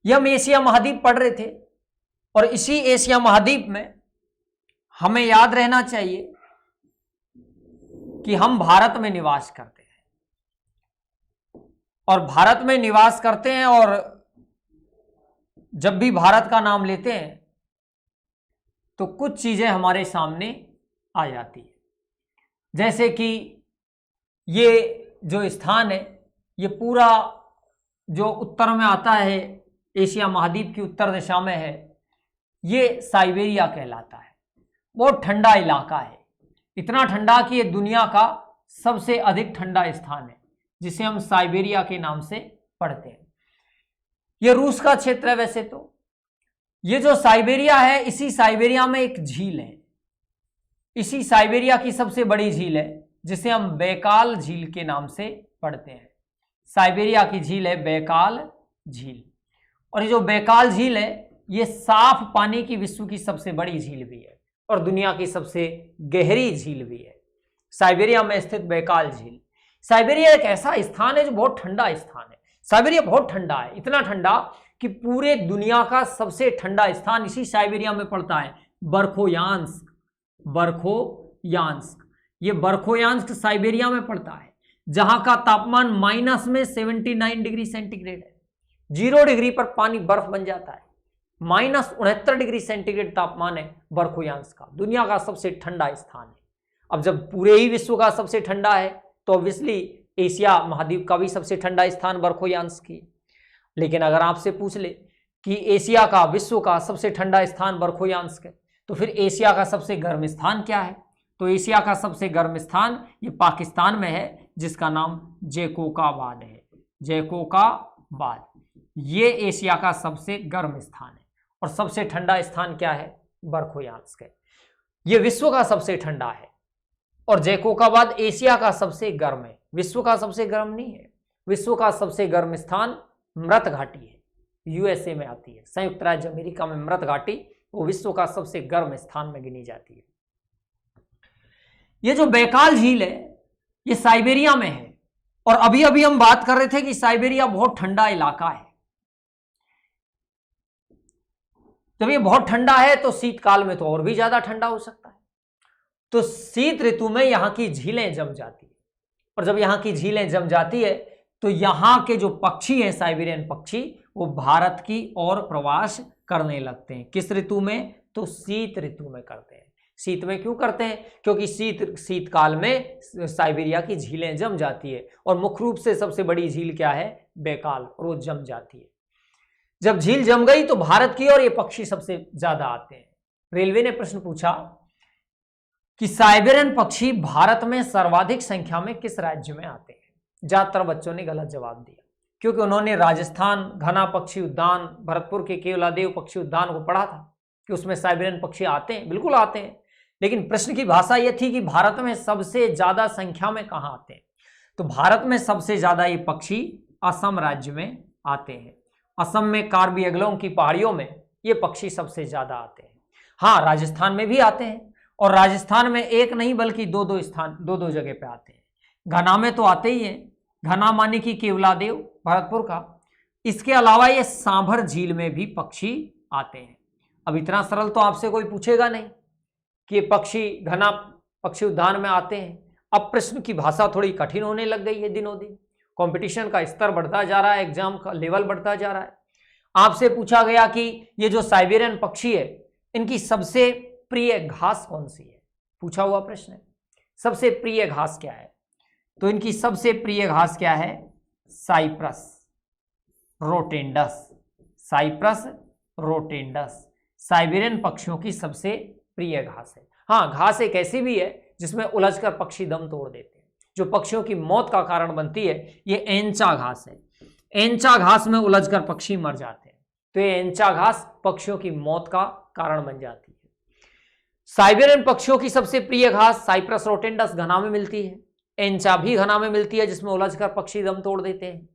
यह हम एशिया महाद्वीप पढ़ रहे थे, और इसी एशिया महाद्वीप में हमें याद रहना चाहिए कि हम भारत में निवास करते हैं, और भारत में निवास करते हैं, और जब भी भारत का नाम लेते हैं तो कुछ चीजें हमारे सामने आ जाती है। जैसे कि ये जो स्थान है, ये पूरा जो उत्तर में आता है, एशिया महाद्वीप की उत्तर दिशा में है, ये साइबेरिया कहलाता है। बहुत ठंडा इलाका है, इतना ठंडा कि ये दुनिया का सबसे अधिक ठंडा स्थान है, जिसे हम साइबेरिया के नाम से पढ़ते हैं। ये रूस का क्षेत्र है। वैसे तो ये जो साइबेरिया है, इसी साइबेरिया में एक झील है, इसी साइबेरिया की सबसे बड़ी झील है, जिसे हम बैकाल झील के नाम से पढ़ते हैं। साइबेरिया की झील है बैकाल झील, और ये जो बैकाल झील है, ये साफ पानी की विश्व की सबसे बड़ी झील भी है, और दुनिया की सबसे गहरी झील भी है, साइबेरिया में स्थित बैकाल झील। साइबेरिया एक ऐसा स्थान है जो बहुत ठंडा स्थान है। साइबेरिया बहुत ठंडा है, इतना ठंडा कि पूरे दुनिया का सबसे ठंडा स्थान इसी साइबेरिया में पड़ता है, बरखोयांस्क। बरखोयांस्क, ये बरखोयांस्क साइबेरिया में पड़ता है, जहां का तापमान माइनस में 79 डिग्री सेंटीग्रेड है। 0 डिग्री पर पानी बर्फ बन जाता है। -69 डिग्री सेंटीग्रेड तापमान है बरखोयांस्क का, दुनिया का सबसे ठंडा स्थान है। अब जब पूरे ही विश्व का सबसे ठंडा है, तो ऑब्वियसली एशिया महाद्वीप का भी सबसे ठंडा स्थान बरखोयांस्क ही। लेकिन अगर आपसे पूछ ले कि एशिया का, विश्व का सबसे ठंडा स्थान बरखोयांस्क है, तो फिर एशिया का सबसे गर्म स्थान क्या है? तो एशिया का सबसे गर्म स्थान ये पाकिस्तान में है, जिसका नाम जैकोकाबाद है। जैकोकाबाद, ये एशिया का सबसे गर्म स्थान है। और सबसे ठंडा स्थान क्या है? बरखोयांस्क है। ये विश्व का सबसे ठंडा है, और जैकोकाबाद एशिया का सबसे गर्म है, विश्व का सबसे गर्म नहीं है। विश्व का सबसे गर्म स्थान मृत घाटी है, यूएसए में आती है, संयुक्त राज्य अमेरिका में मृत घाटी, वो विश्व का सबसे गर्म स्थान में गिनी जाती है। ये जो बैकाल झील है, ये साइबेरिया में है, और अभी अभी हम बात कर रहे थे कि साइबेरिया बहुत ठंडा इलाका है। जब ये बहुत ठंडा है तो शीतकाल में तो और भी ज्यादा ठंडा हो सकता है। तो शीत ऋतु में यहां की झीलें जम जाती है, और जब यहां की झीलें जम जाती है तो यहां के जो पक्षी हैं, साइबेरियन पक्षी, वो भारत की ओर प्रवास करने लगते हैं। किस ऋतु में? तो शीत ऋतु में करते हैं। शीत में क्यों करते हैं? क्योंकि शीतकाल में साइबेरिया की झीलें जम जाती है, और मुख्य रूप से सबसे बड़ी झील क्या है? बैकाल, और वो जम जाती है। जब झील जम गई तो भारत की ओर ये पक्षी सबसे ज्यादा आते हैं। रेलवे ने प्रश्न पूछा कि साइबेरियन पक्षी भारत में सर्वाधिक संख्या में किस राज्य में आते हैं? ज्यादातर बच्चों ने गलत जवाब दिया, क्योंकि उन्होंने राजस्थान घना पक्षी उद्यान, भरतपुर के केवलादेव पक्षी उद्यान को पढ़ा था कि उसमें साइबेरियन पक्षी आते हैं। बिल्कुल आते हैं, लेकिन प्रश्न की भाषा यह थी कि भारत में सबसे ज्यादा संख्या में कहां आते हैं? तो भारत में सबसे ज्यादा ये पक्षी असम राज्य में आते हैं। असम में कार्बी आंगलों की पहाड़ियों में ये पक्षी सबसे ज्यादा आते हैं। हाँ, राजस्थान में भी आते हैं, और राजस्थान में एक नहीं बल्कि दो दो जगह पे आते हैं। घना में तो आते ही हैं, घना माने की केवलादेव भरतपुर का। इसके अलावा ये सांभर झील में भी पक्षी आते हैं। अब इतना सरल तो आपसे कोई पूछेगा नहीं कि पक्षी घना पक्षी उद्यान में आते हैं। अब प्रश्न की भाषा थोड़ी कठिन होने लग गई है, दिनों दिन कंपटीशन का स्तर बढ़ता जा रहा है, एग्जाम का लेवल बढ़ता जा रहा है। आपसे पूछा गया कि ये जो साइबेरियन पक्षी है, इनकी सबसे प्रिय घास कौन सी है? पूछा हुआ प्रश्न है, सबसे प्रिय घास क्या है? तो इनकी सबसे प्रिय घास क्या है? Cyperus rotundus. Cyperus rotundus Siberian पक्षियों की सबसे प्रिय घास है। हाँ, घास एक ऐसी भी है जिसमें उलझकर पक्षी दम तोड़ देते हैं। जो पक्षियों की मौत का कारण बनती है, ये एंचा घास है। एंचा घास में उलझकर पक्षी मर जाते हैं, तो ये एंचा घास पक्षियों की मौत का कारण बन जाती है। साइबेरियन पक्षियों की सबसे प्रिय घास साइप्रस रोटेंडस घना में मिलती है, एंचा भी घना में मिलती है, जिसमें उलझकर पक्षी दम तोड़ देते हैं।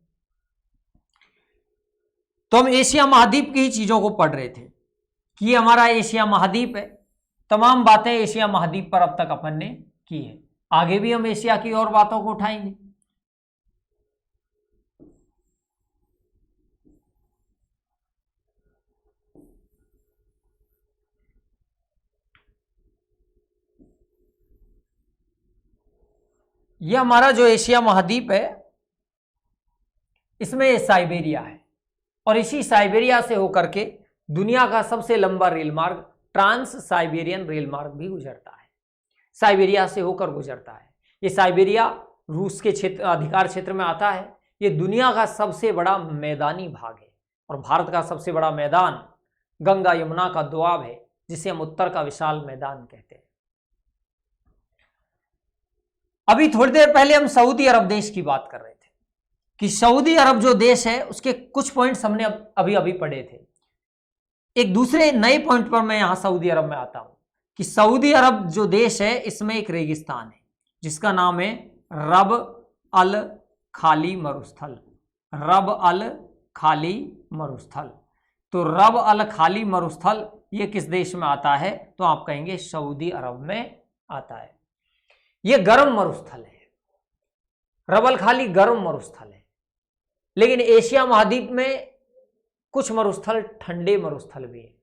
तो हम एशिया महाद्वीप की ही चीजों को पढ़ रहे थे कि ये हमारा एशिया महाद्वीप है। तमाम बातें एशिया महाद्वीप पर अब तक अपन ने की है, आगे भी हम एशिया की और बातों को उठाएंगे। यह हमारा जो एशिया महाद्वीप है, इसमें साइबेरिया है, और इसी साइबेरिया से होकर के दुनिया का सबसे लंबा रेल मार्ग ट्रांस साइबेरियन रेल मार्ग भी गुजरता है, साइबेरिया से होकर गुजरता है। ये साइबेरिया रूस के क्षेत्र अधिकार क्षेत्र में आता है। ये दुनिया का सबसे बड़ा मैदानी भाग है, और भारत का सबसे बड़ा मैदान गंगा यमुना का दोआब है, जिसे हम उत्तर का विशाल मैदान कहते हैं। अभी थोड़ी देर पहले हम सऊदी अरब देश की बात कर रहे थे कि सऊदी अरब जो देश है उसके कुछ पॉइंट्स हमने अभी अभी पढ़े थे। एक दूसरे नए पॉइंट पर मैं यहां सऊदी अरब में आता हूं कि सऊदी अरब जो देश है, इसमें एक रेगिस्तान है जिसका नाम है रब अल खाली मरुस्थल। रब अल खाली मरुस्थल। तो रब अल खाली मरुस्थल ये किस देश में आता है? तो आप कहेंगे सऊदी अरब में आता है। ये गर्म मरुस्थल है, रब अल खाली गर्म मरुस्थल है। लेकिन एशिया महाद्वीप में कुछ मरुस्थल ठंडे मरुस्थल भी है,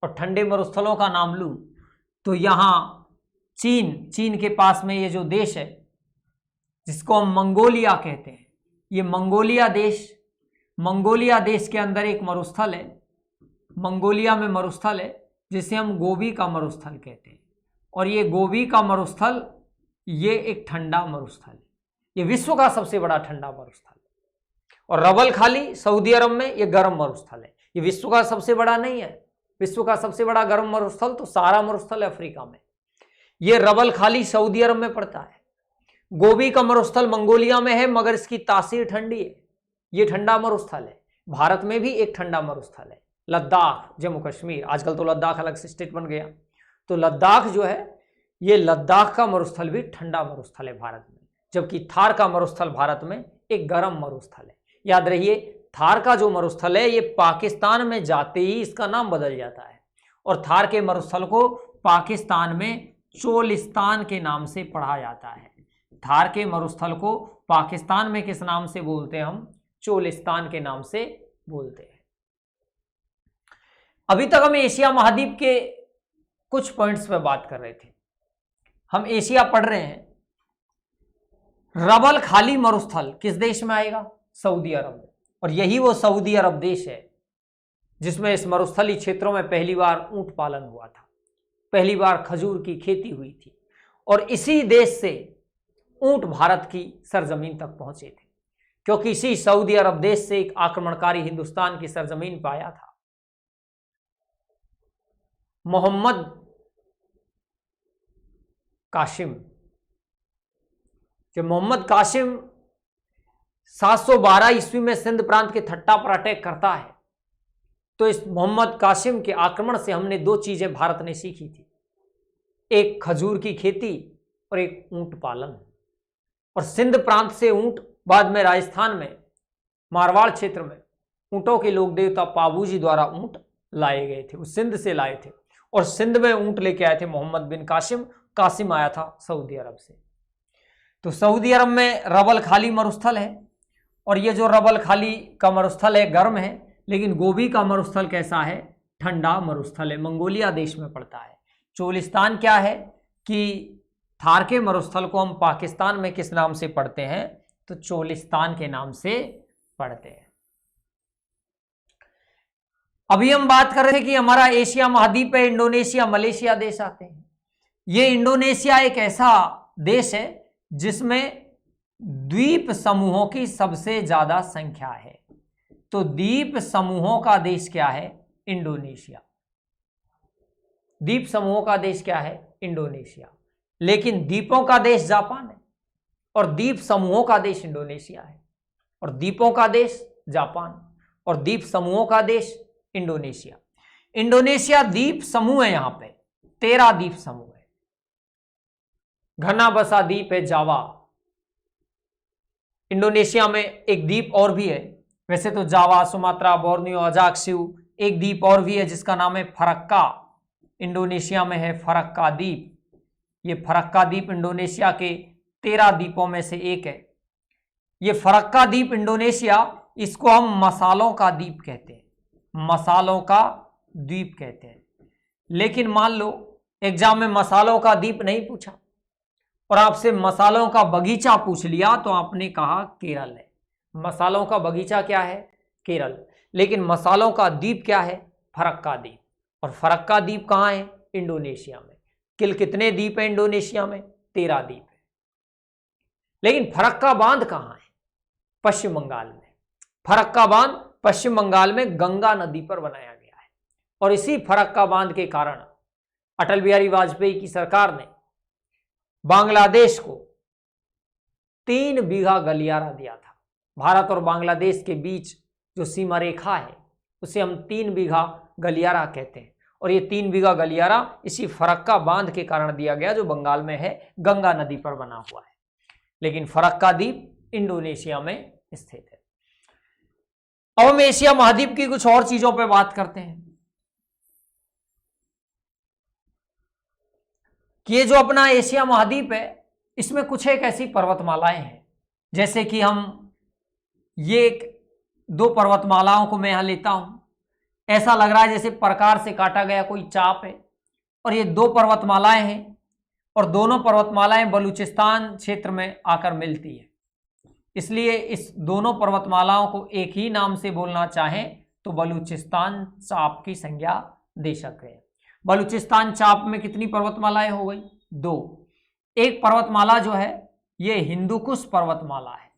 और ठंडे मरुस्थलों का नाम लूं तो यहां चीन के पास में ये जो देश है जिसको हम मंगोलिया कहते हैं, ये मंगोलिया देश के अंदर एक मरुस्थल है। मंगोलिया में मरुस्थल है जिसे हम गोबी का मरुस्थल कहते हैं, और ये गोबी का मरुस्थल ये एक ठंडा मरुस्थल है। ये विश्व का सबसे बड़ा ठंडा मरुस्थल है। और रब अल खाली सऊदी अरब में ये गर्म मरुस्थल है। ये विश्व का सबसे बड़ा नहीं है, विश्व का सबसे बड़ा गर्म मरुस्थल तो सारा मरुस्थल है अफ्रीका में। ये रब अल खाली सऊदी अरब में पड़ता है। गोबी का मरुस्थल मंगोलिया में है, मगर इसकी तासीर ठंडी है, ये ठंडा मरुस्थल है। भारत में भी एक ठंडा मरुस्थल है, लद्दाख, जम्मू कश्मीर। आजकल तो लद्दाख अलग से स्टेट बन गया। तो लद्दाख जो है, ये लद्दाख का मरुस्थल भी ठंडा मरुस्थल है भारत में, जबकि थार का मरुस्थल भारत में एक गर्म मरुस्थल है। याद रहिए, थार का जो मरुस्थल है ये पाकिस्तान में जाते ही इसका नाम बदल जाता है, और थार के मरुस्थल को पाकिस्तान में चोलिस्तान के नाम से पढ़ा जाता है। थार के मरुस्थल को पाकिस्तान में किस नाम से बोलते हैं? हम चोलिस्तान के नाम से बोलते हैं। अभी तक हम एशिया महाद्वीप के कुछ पॉइंट्स पे बात कर रहे थे। हम एशिया पढ़ रहे हैं। रब अल खाली मरुस्थल किस देश में आएगा? सऊदी अरब में। और यही वो सऊदी अरब देश है जिसमें इस मरुस्थलीय क्षेत्रों में पहली बार ऊंट पालन हुआ था, पहली बार खजूर की खेती हुई थी, और इसी देश से ऊंट भारत की सरजमीन तक पहुंचे थे, क्योंकि इसी सऊदी अरब देश से एक आक्रमणकारी हिंदुस्तान की सरजमीन पर आया था। मोहम्मद कासिम। जब मोहम्मद कासिम 712 ईस्वी में सिंध प्रांत के थट्टा पर अटैक करता है, तो इस मोहम्मद कासिम के आक्रमण से हमने दो चीजें भारत ने सीखी थी, एक खजूर की खेती और एक ऊंट पालन। और सिंध प्रांत से ऊंट बाद में राजस्थान में मारवाड़ क्षेत्र में ऊंटों के लोक देवता पाबूजी द्वारा ऊंट लाए गए थे, वो सिंध से लाए थे, और सिंध में ऊंट लेके आए थे मोहम्मद बिन कासिम। कासिम आया था सऊदी अरब से। तो सऊदी अरब में रब अल खाली मरुस्थल है, और ये जो रब अल खाली का मरुस्थल है गर्म है, लेकिन गोबी का मरुस्थल कैसा है? ठंडा मरुस्थल है, मंगोलिया देश में पड़ता है। चोलिस्तान क्या है कि थार के मरुस्थल को हम पाकिस्तान में किस नाम से पढ़ते हैं? तो चोलिस्तान के नाम से पढ़ते हैं। अभी हम बात कर रहे थे कि हमारा एशिया महाद्वीप है, इंडोनेशिया मलेशिया देश आते हैं। ये इंडोनेशिया एक ऐसा देश है जिसमें द्वीप समूहों की सबसे ज्यादा संख्या है। तो द्वीप समूहों का देश क्या है? इंडोनेशिया। द्वीप समूहों का देश क्या है? इंडोनेशिया। लेकिन द्वीपों का देश जापान है, और द्वीप समूहों का देश इंडोनेशिया है, और द्वीपों का देश जापान, और द्वीप समूहों का देश इंडोनेशिया। इंडोनेशिया द्वीप समूह है, यहां पे 13 द्वीप समूह है। घना बसा द्वीप है जावा। इंडोनेशिया में एक द्वीप और भी है, वैसे तो जावा, सुमात्रा, बोर्नियो, अजाक्सियू, एक द्वीप और भी है जिसका नाम है फरक्का। इंडोनेशिया में है फरक्का द्वीप। ये फरक्का द्वीप इंडोनेशिया के 13 द्वीपों में से एक है। ये फरक्का द्वीप इंडोनेशिया, इसको हम मसालों का द्वीप कहते हैं, मसालों का द्वीप कहते हैं। लेकिन मान लो एग्जाम में मसालों का द्वीप नहीं पूछा और आपसे मसालों का बगीचा पूछ लिया, तो आपने कहा केरल है। मसालों का बगीचा क्या है? केरल। लेकिन मसालों का द्वीप क्या है? फरक्का द्वीप। और फरक्का द्वीप कहाँ है? इंडोनेशिया में। कुल कितने द्वीप है इंडोनेशिया में? 13 द्वीप है। लेकिन फरक्का बांध कहाँ है? पश्चिम बंगाल में। फरक्का बांध पश्चिम बंगाल में गंगा नदी पर बनाया गया है। और इसी फरक्का बांध के कारण अटल बिहारी वाजपेयी की सरकार ने बांग्लादेश को 3 बीघा गलियारा दिया था। भारत और बांग्लादेश के बीच जो सीमा रेखा है उसे हम 3 बीघा गलियारा कहते हैं। और ये 3 बीघा गलियारा इसी फरक्का बांध के कारण दिया गया, जो बंगाल में है, गंगा नदी पर बना हुआ है। लेकिन फरक्का द्वीप इंडोनेशिया में स्थित है। अब हम एशिया महाद्वीप की कुछ और चीजों पर बात करते हैं कि ये जो अपना एशिया महाद्वीप है, इसमें कुछ एक ऐसी पर्वतमालाएं हैं, जैसे कि हम ये 2 पर्वतमालाओं को मैं यहां लेता हूं। ऐसा लग रहा है जैसे प्रकार से काटा गया कोई चाप है। और ये 2 पर्वतमालाएं हैं, और दोनों पर्वतमालाएं बलूचिस्तान क्षेत्र में आकर मिलती है। इसलिए इस दोनों पर्वतमालाओं को एक ही नाम से बोलना चाहें तो बलूचिस्तान चाप की संज्ञा दे सकते हैं। बलूचिस्तान चाप में कितनी पर्वतमालाएं हो गई? 2। एक पर्वतमाला जो है ये हिंदुकुश पर्वतमाला है,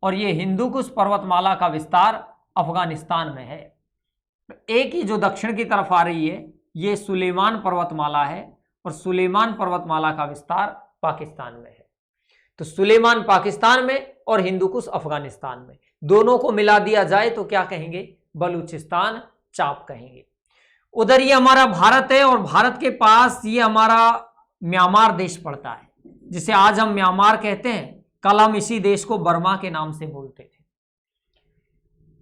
और ये हिंदुकुश पर्वतमाला का विस्तार अफगानिस्तान में है। एक ही जो दक्षिण की तरफ आ रही है ये सुलेमान पर्वतमाला है, और सुलेमान पर्वतमाला का विस्तार पाकिस्तान में है। तो सुलेमान पाकिस्तान में और हिंदुकुश अफगानिस्तान में, दोनों को मिला दिया जाए तो क्या कहेंगे? बलूचिस्तान चाप कहेंगे। उधर ये हमारा भारत है, और भारत के पास ये हमारा म्यांमार देश पड़ता है, जिसे आज हम म्यांमार कहते हैं। कल हम इसी देश को बर्मा के नाम से बोलते थे।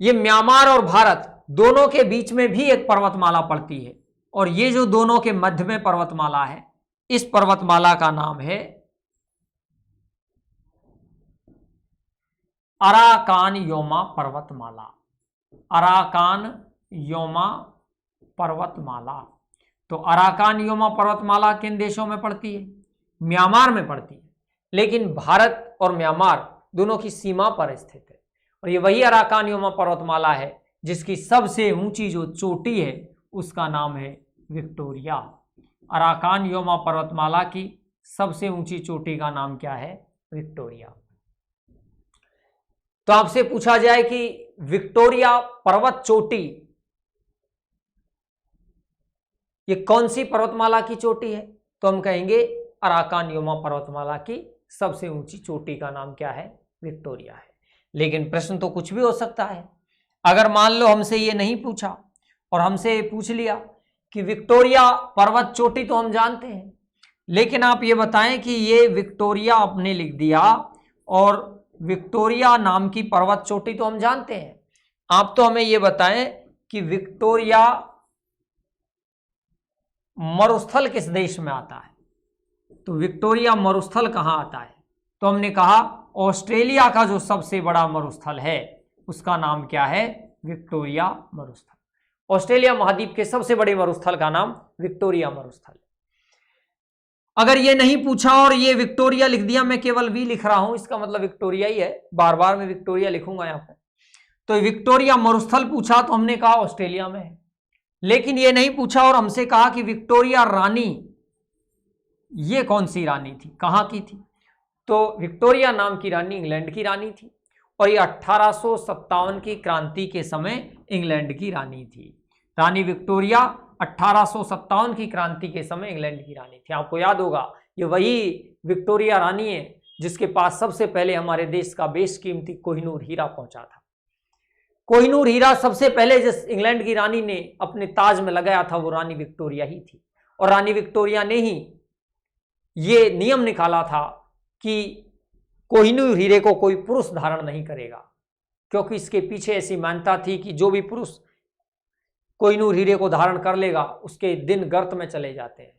ये म्यांमार और भारत दोनों के बीच में भी एक पर्वतमाला पड़ती है, और ये जो दोनों के मध्य में पर्वतमाला है, इस पर्वतमाला का नाम है अराकान योमा पर्वतमाला। अराकान योमा पर्वतमाला। तो अराकान योमा पर्वतमाला किन देशों में पड़ती है? म्यांमार में पड़ती है। लेकिन भारत और म्यांमार दोनों की सीमा पर स्थित है, और ये वही अराकान योमा पर्वतमाला है जिसकी सबसे ऊंची जो चोटी है उसका नाम है विक्टोरिया। अराकान योमा पर्वतमाला की सबसे ऊंची चोटी का नाम क्या है? विक्टोरिया। तो आपसे पूछा जाए कि विक्टोरिया पर्वत चोटी ये कौन सी पर्वतमाला की चोटी है? तो हम कहेंगे अराकान योमा पर्वतमाला की सबसे ऊंची चोटी का नाम क्या है? विक्टोरिया है। लेकिन प्रश्न तो कुछ भी हो सकता है। अगर मान लो हमसे ये नहीं पूछा और हमसे पूछ लिया कि विक्टोरिया पर्वत चोटी तो हम जानते हैं, लेकिन आप ये बताएं कि ये विक्टोरिया आपने लिख दिया, और विक्टोरिया नाम की पर्वत चोटी तो हम जानते हैं, आप तो हमें ये बताएं कि विक्टोरिया मरुस्थल किस देश में आता है? तो विक्टोरिया मरुस्थल कहाँ आता है? तो हमने कहा ऑस्ट्रेलिया का जो सबसे बड़ा मरुस्थल है उसका नाम क्या है? विक्टोरिया मरुस्थल। ऑस्ट्रेलिया महाद्वीप के सबसे बड़े मरुस्थल का नाम विक्टोरिया मरुस्थल। अगर ये नहीं पूछा और ये विक्टोरिया लिख दिया, मैं केवल वी लिख रहा हूं, इसका मतलब विक्टोरिया ही है, बार बार मैं विक्टोरिया लिखूंगा यहां पर। तो विक्टोरिया मरुस्थल पूछा तो हमने कहा ऑस्ट्रेलिया में है। लेकिन ये नहीं पूछा और हमसे कहा कि विक्टोरिया रानी ये कौन सी रानी थी, कहां की थी? तो विक्टोरिया नाम की रानी इंग्लैंड की रानी थी, और ये 1857 की क्रांति के समय इंग्लैंड की रानी थी। रानी विक्टोरिया 1857 की क्रांति के समय इंग्लैंड की रानी थी। आपको याद होगा ये वही विक्टोरिया रानी है जिसके पास सबसे पहले हमारे देश का बेशकीमती कोहिनूर हीरा पहुंचा था। कोहिनूर हीरा सबसे पहले जिस इंग्लैंड की रानी ने अपने ताज में लगाया था वो रानी विक्टोरिया ही थी, और रानी विक्टोरिया ने ही ये नियम निकाला था कि कोहिनूर हीरे को कोई पुरुष धारण नहीं करेगा, क्योंकि इसके पीछे ऐसी मान्यता थी कि जो भी पुरुष कोहिनूर हीरे को धारण कर लेगा उसके दिन गर्त में चले जाते हैं।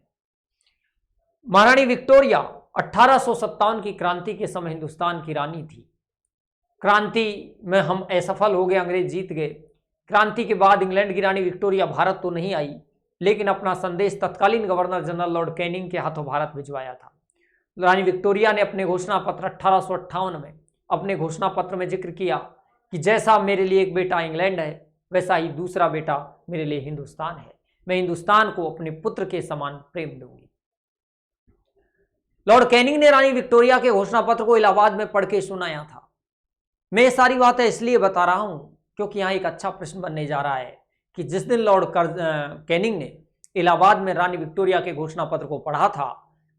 महारानी विक्टोरिया 1857 की क्रांति के समय हिंदुस्तान की रानी थी। क्रांति में हम असफल हो गए, अंग्रेज जीत गए। क्रांति के बाद इंग्लैंड की रानी विक्टोरिया भारत तो नहीं आई, लेकिन अपना संदेश तत्कालीन गवर्नर जनरल लॉर्ड कैनिंग के हाथों भारत भिजवाया था। रानी विक्टोरिया ने अपने घोषणा पत्र 1858 में अपने घोषणा पत्र में जिक्र किया कि जैसा मेरे लिए एक बेटा इंग्लैंड है, वैसा ही दूसरा बेटा मेरे लिए हिंदुस्तान है। मैं हिंदुस्तान को अपने पुत्र के समान प्रेम दूंगी। लॉर्ड कैनिंग ने रानी विक्टोरिया के घोषणा पत्र को इलाहाबाद में पढ़ के सुनाया था। मैं ये सारी बातें इसलिए बता रहा हूं क्योंकि यहां एक अच्छा प्रश्न बनने जा रहा है कि जिस दिन लॉर्ड कैनिंग ने इलाहाबाद में रानी विक्टोरिया के घोषणा पत्र को पढ़ा था,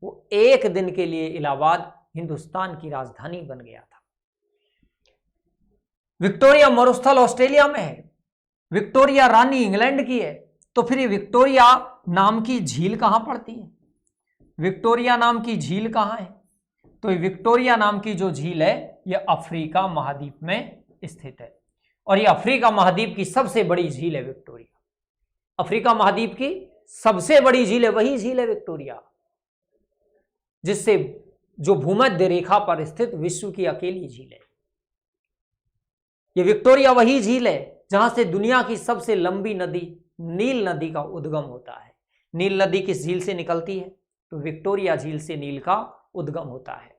वो एक दिन के लिए इलाहाबाद हिंदुस्तान की राजधानी बन गया था। विक्टोरिया मरुस्थल ऑस्ट्रेलिया में है, विक्टोरिया रानी इंग्लैंड की है, तो फिर ये विक्टोरिया नाम की झील कहां पड़ती है? विक्टोरिया नाम की झील कहां है? तो ये विक्टोरिया नाम की जो झील है यह अफ्रीका महाद्वीप में स्थित है, और ये अफ्रीका महाद्वीप की सबसे बड़ी झील है विक्टोरिया। अफ्रीका महाद्वीप की सबसे बड़ी झील है, वही झील है विक्टोरिया, जिससे जो भूमध्य रेखा पर स्थित विश्व की अकेली झील है। ये विक्टोरिया वही झील है जहां से दुनिया की सबसे लंबी नदी नील नदी का उद्गम होता है। नील नदी किस झील से निकलती है? तो विक्टोरिया झील से नील का उद्गम होता है।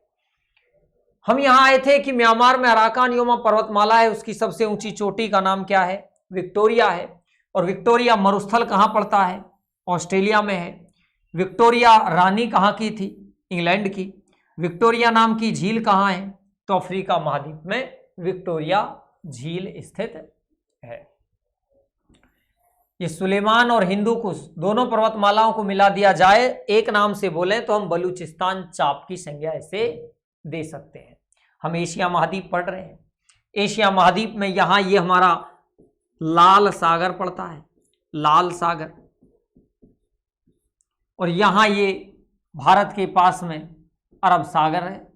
हम यहां आए थे कि म्यांमार में अराकान योमा पर्वतमाला है, उसकी सबसे ऊंची चोटी का नाम क्या है? विक्टोरिया है। और विक्टोरिया मरुस्थल कहां पड़ता है? ऑस्ट्रेलिया में है। विक्टोरिया रानी कहां की थी? इंग्लैंड की। विक्टोरिया नाम की झील कहां है? तो अफ्रीका महाद्वीप में विक्टोरिया झील स्थित है। ये सुलेमान और हिंदू कुश दोनों पर्वतमालाओं को मिला दिया जाए, एक नाम से बोले तो हम बलूचिस्तान चाप की संज्ञा ऐसे दे सकते हैं। हम एशिया महाद्वीप पढ़ रहे हैं। एशिया महाद्वीप में यहां ये हमारा लाल सागर पड़ता है, लाल सागर, और यहां ये भारत के पास में अरब सागर है।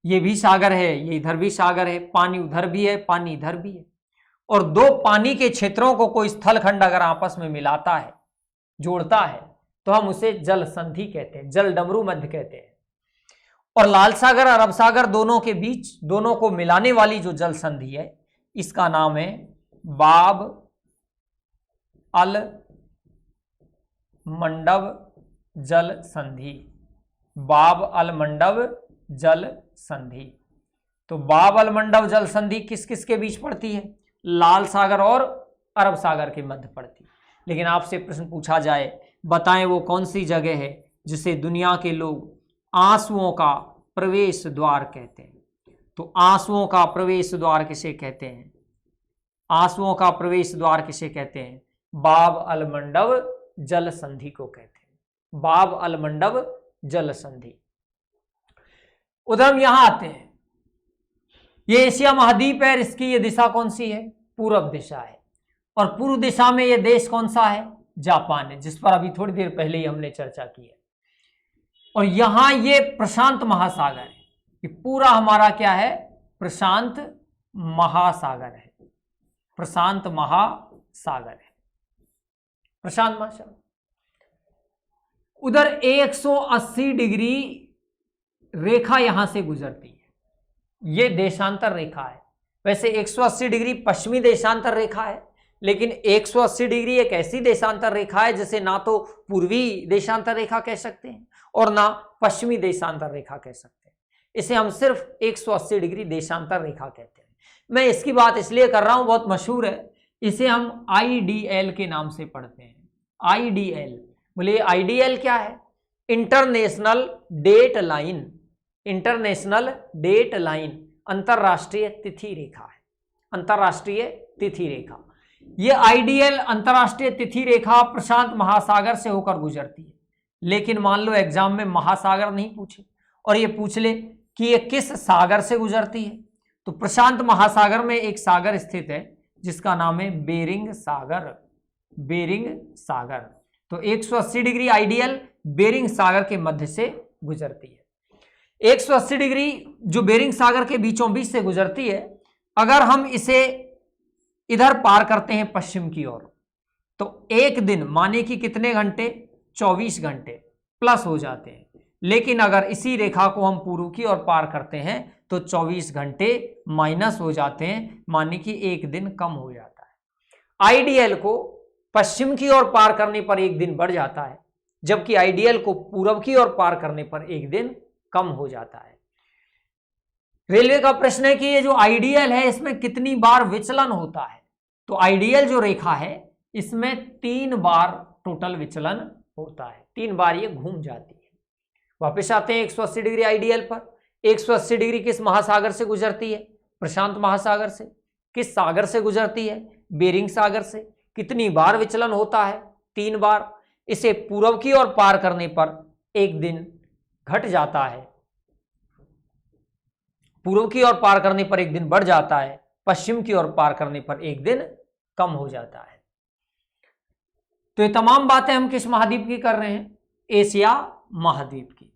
ये भी सागर है, ये इधर भी सागर है, पानी उधर भी है, पानी इधर भी है। और दो पानी के क्षेत्रों को कोई स्थलखंड अगर आपस में मिलाता है, जोड़ता है, तो हम उसे जल संधि कहते हैं, जल डमरू मध्य कहते हैं। और लाल सागर अरब सागर दोनों के बीच, दोनों को मिलाने वाली जो जल संधि है, इसका नाम है बाब अल मंडव जल संधि। बाब अल मंडव जल संधि। तो बाब अल मंडव जल संधि किस किस के बीच पड़ती है? लाल सागर और अरब सागर के मध्य पड़ती है। लेकिन आपसे प्रश्न पूछा जाए, बताएं वो कौन सी जगह है जिसे दुनिया के लोग आंसुओं का प्रवेश द्वार कहते हैं? तो आंसुओं का प्रवेश द्वार किसे कहते हैं? आंसुओं का प्रवेश द्वार किसे कहते हैं? बाब अल मंडव जल संधि को कहते हैं। बाब अल मंडव जल संधि। उधर हम यहां आते हैं, ये एशिया महाद्वीप है, इसकी ये दिशा कौन सी है? पूर्व दिशा है। और पूर्व दिशा में ये देश कौन सा है? जापान है, जिस पर अभी थोड़ी देर पहले ही हमने चर्चा की है। और यहां ये प्रशांत महासागर है, ये पूरा हमारा क्या है? प्रशांत महासागर है। प्रशांत महासागर है, प्रशांत महासागर। उधर 180 डिग्री रेखा यहां से गुजरती है, ये देशांतर रेखा है। वैसे 180 डिग्री पश्चिमी देशांतर रेखा है, लेकिन 180 डिग्री एक ऐसी देशांतर रेखा है जिसे ना तो पूर्वी देशांतर रेखा कह सकते हैं और ना पश्चिमी देशांतर रेखा कह सकते हैं। इसे हम सिर्फ 180 डिग्री देशांतर रेखा कहते हैं। मैं इसकी बात इसलिए कर रहा हूं, बहुत मशहूर है, इसे हम IDL के नाम से पढ़ते हैं। IDL, बोलिए IDL क्या है? International date line. International date line, अंतरराष्ट्रीय तिथि रेखा है। अंतरराष्ट्रीय तिथि रेखा, ये IDL अंतरराष्ट्रीय तिथि रेखा प्रशांत महासागर से होकर गुजरती है। लेकिन मान लो एग्जाम में महासागर नहीं पूछे और ये पूछ ले कि ये किस सागर से गुजरती है, तो प्रशांत महासागर में एक सागर स्थित है जिसका नाम है बेरिंग सागर। बेरिंग सागर, तो 180 डिग्री आइडियल बेरिंग सागर के मध्य से गुजरती है। 180 डिग्री जो बेरिंग सागर के बीचों बीच से गुजरती है, अगर हम इसे इधर पार करते हैं पश्चिम की ओर, तो एक दिन माने कि कितने घंटे, 24 घंटे प्लस हो जाते हैं। लेकिन अगर इसी रेखा को हम पूर्व की ओर पार करते हैं तो 24 घंटे माइनस हो जाते हैं, माने कि एक दिन कम हो जाता है। आइडियल को पश्चिम की ओर पार करने पर एक दिन बढ़ जाता है, जबकि आइडियल को पूर्व की ओर पार करने पर एक दिन कम हो जाता है। रेलवे का प्रश्न है कि ये जो आइडियल है इसमें कितनी बार विचलन होता है, तो आइडियल जो रेखा है इसमें 3 बार टोटल विचलन होता है, 3 बार ये घूम जाती है। वापस आते हैं 180 डिग्री आइडियल पर। 180 डिग्री किस महासागर से गुजरती है, प्रशांत महासागर से। किस सागर से गुजरती है, बेरिंग सागर से। कितनी बार विचलन होता है, 3 बार। इसे पूर्व की ओर पार करने पर एक दिन घट जाता है, पूर्व की ओर पार करने पर एक दिन बढ़ जाता है, पश्चिम की ओर पार करने पर एक दिन कम हो जाता है। तो ये तमाम बातें हम किस महाद्वीप की कर रहे हैं, एशिया महाद्वीप की।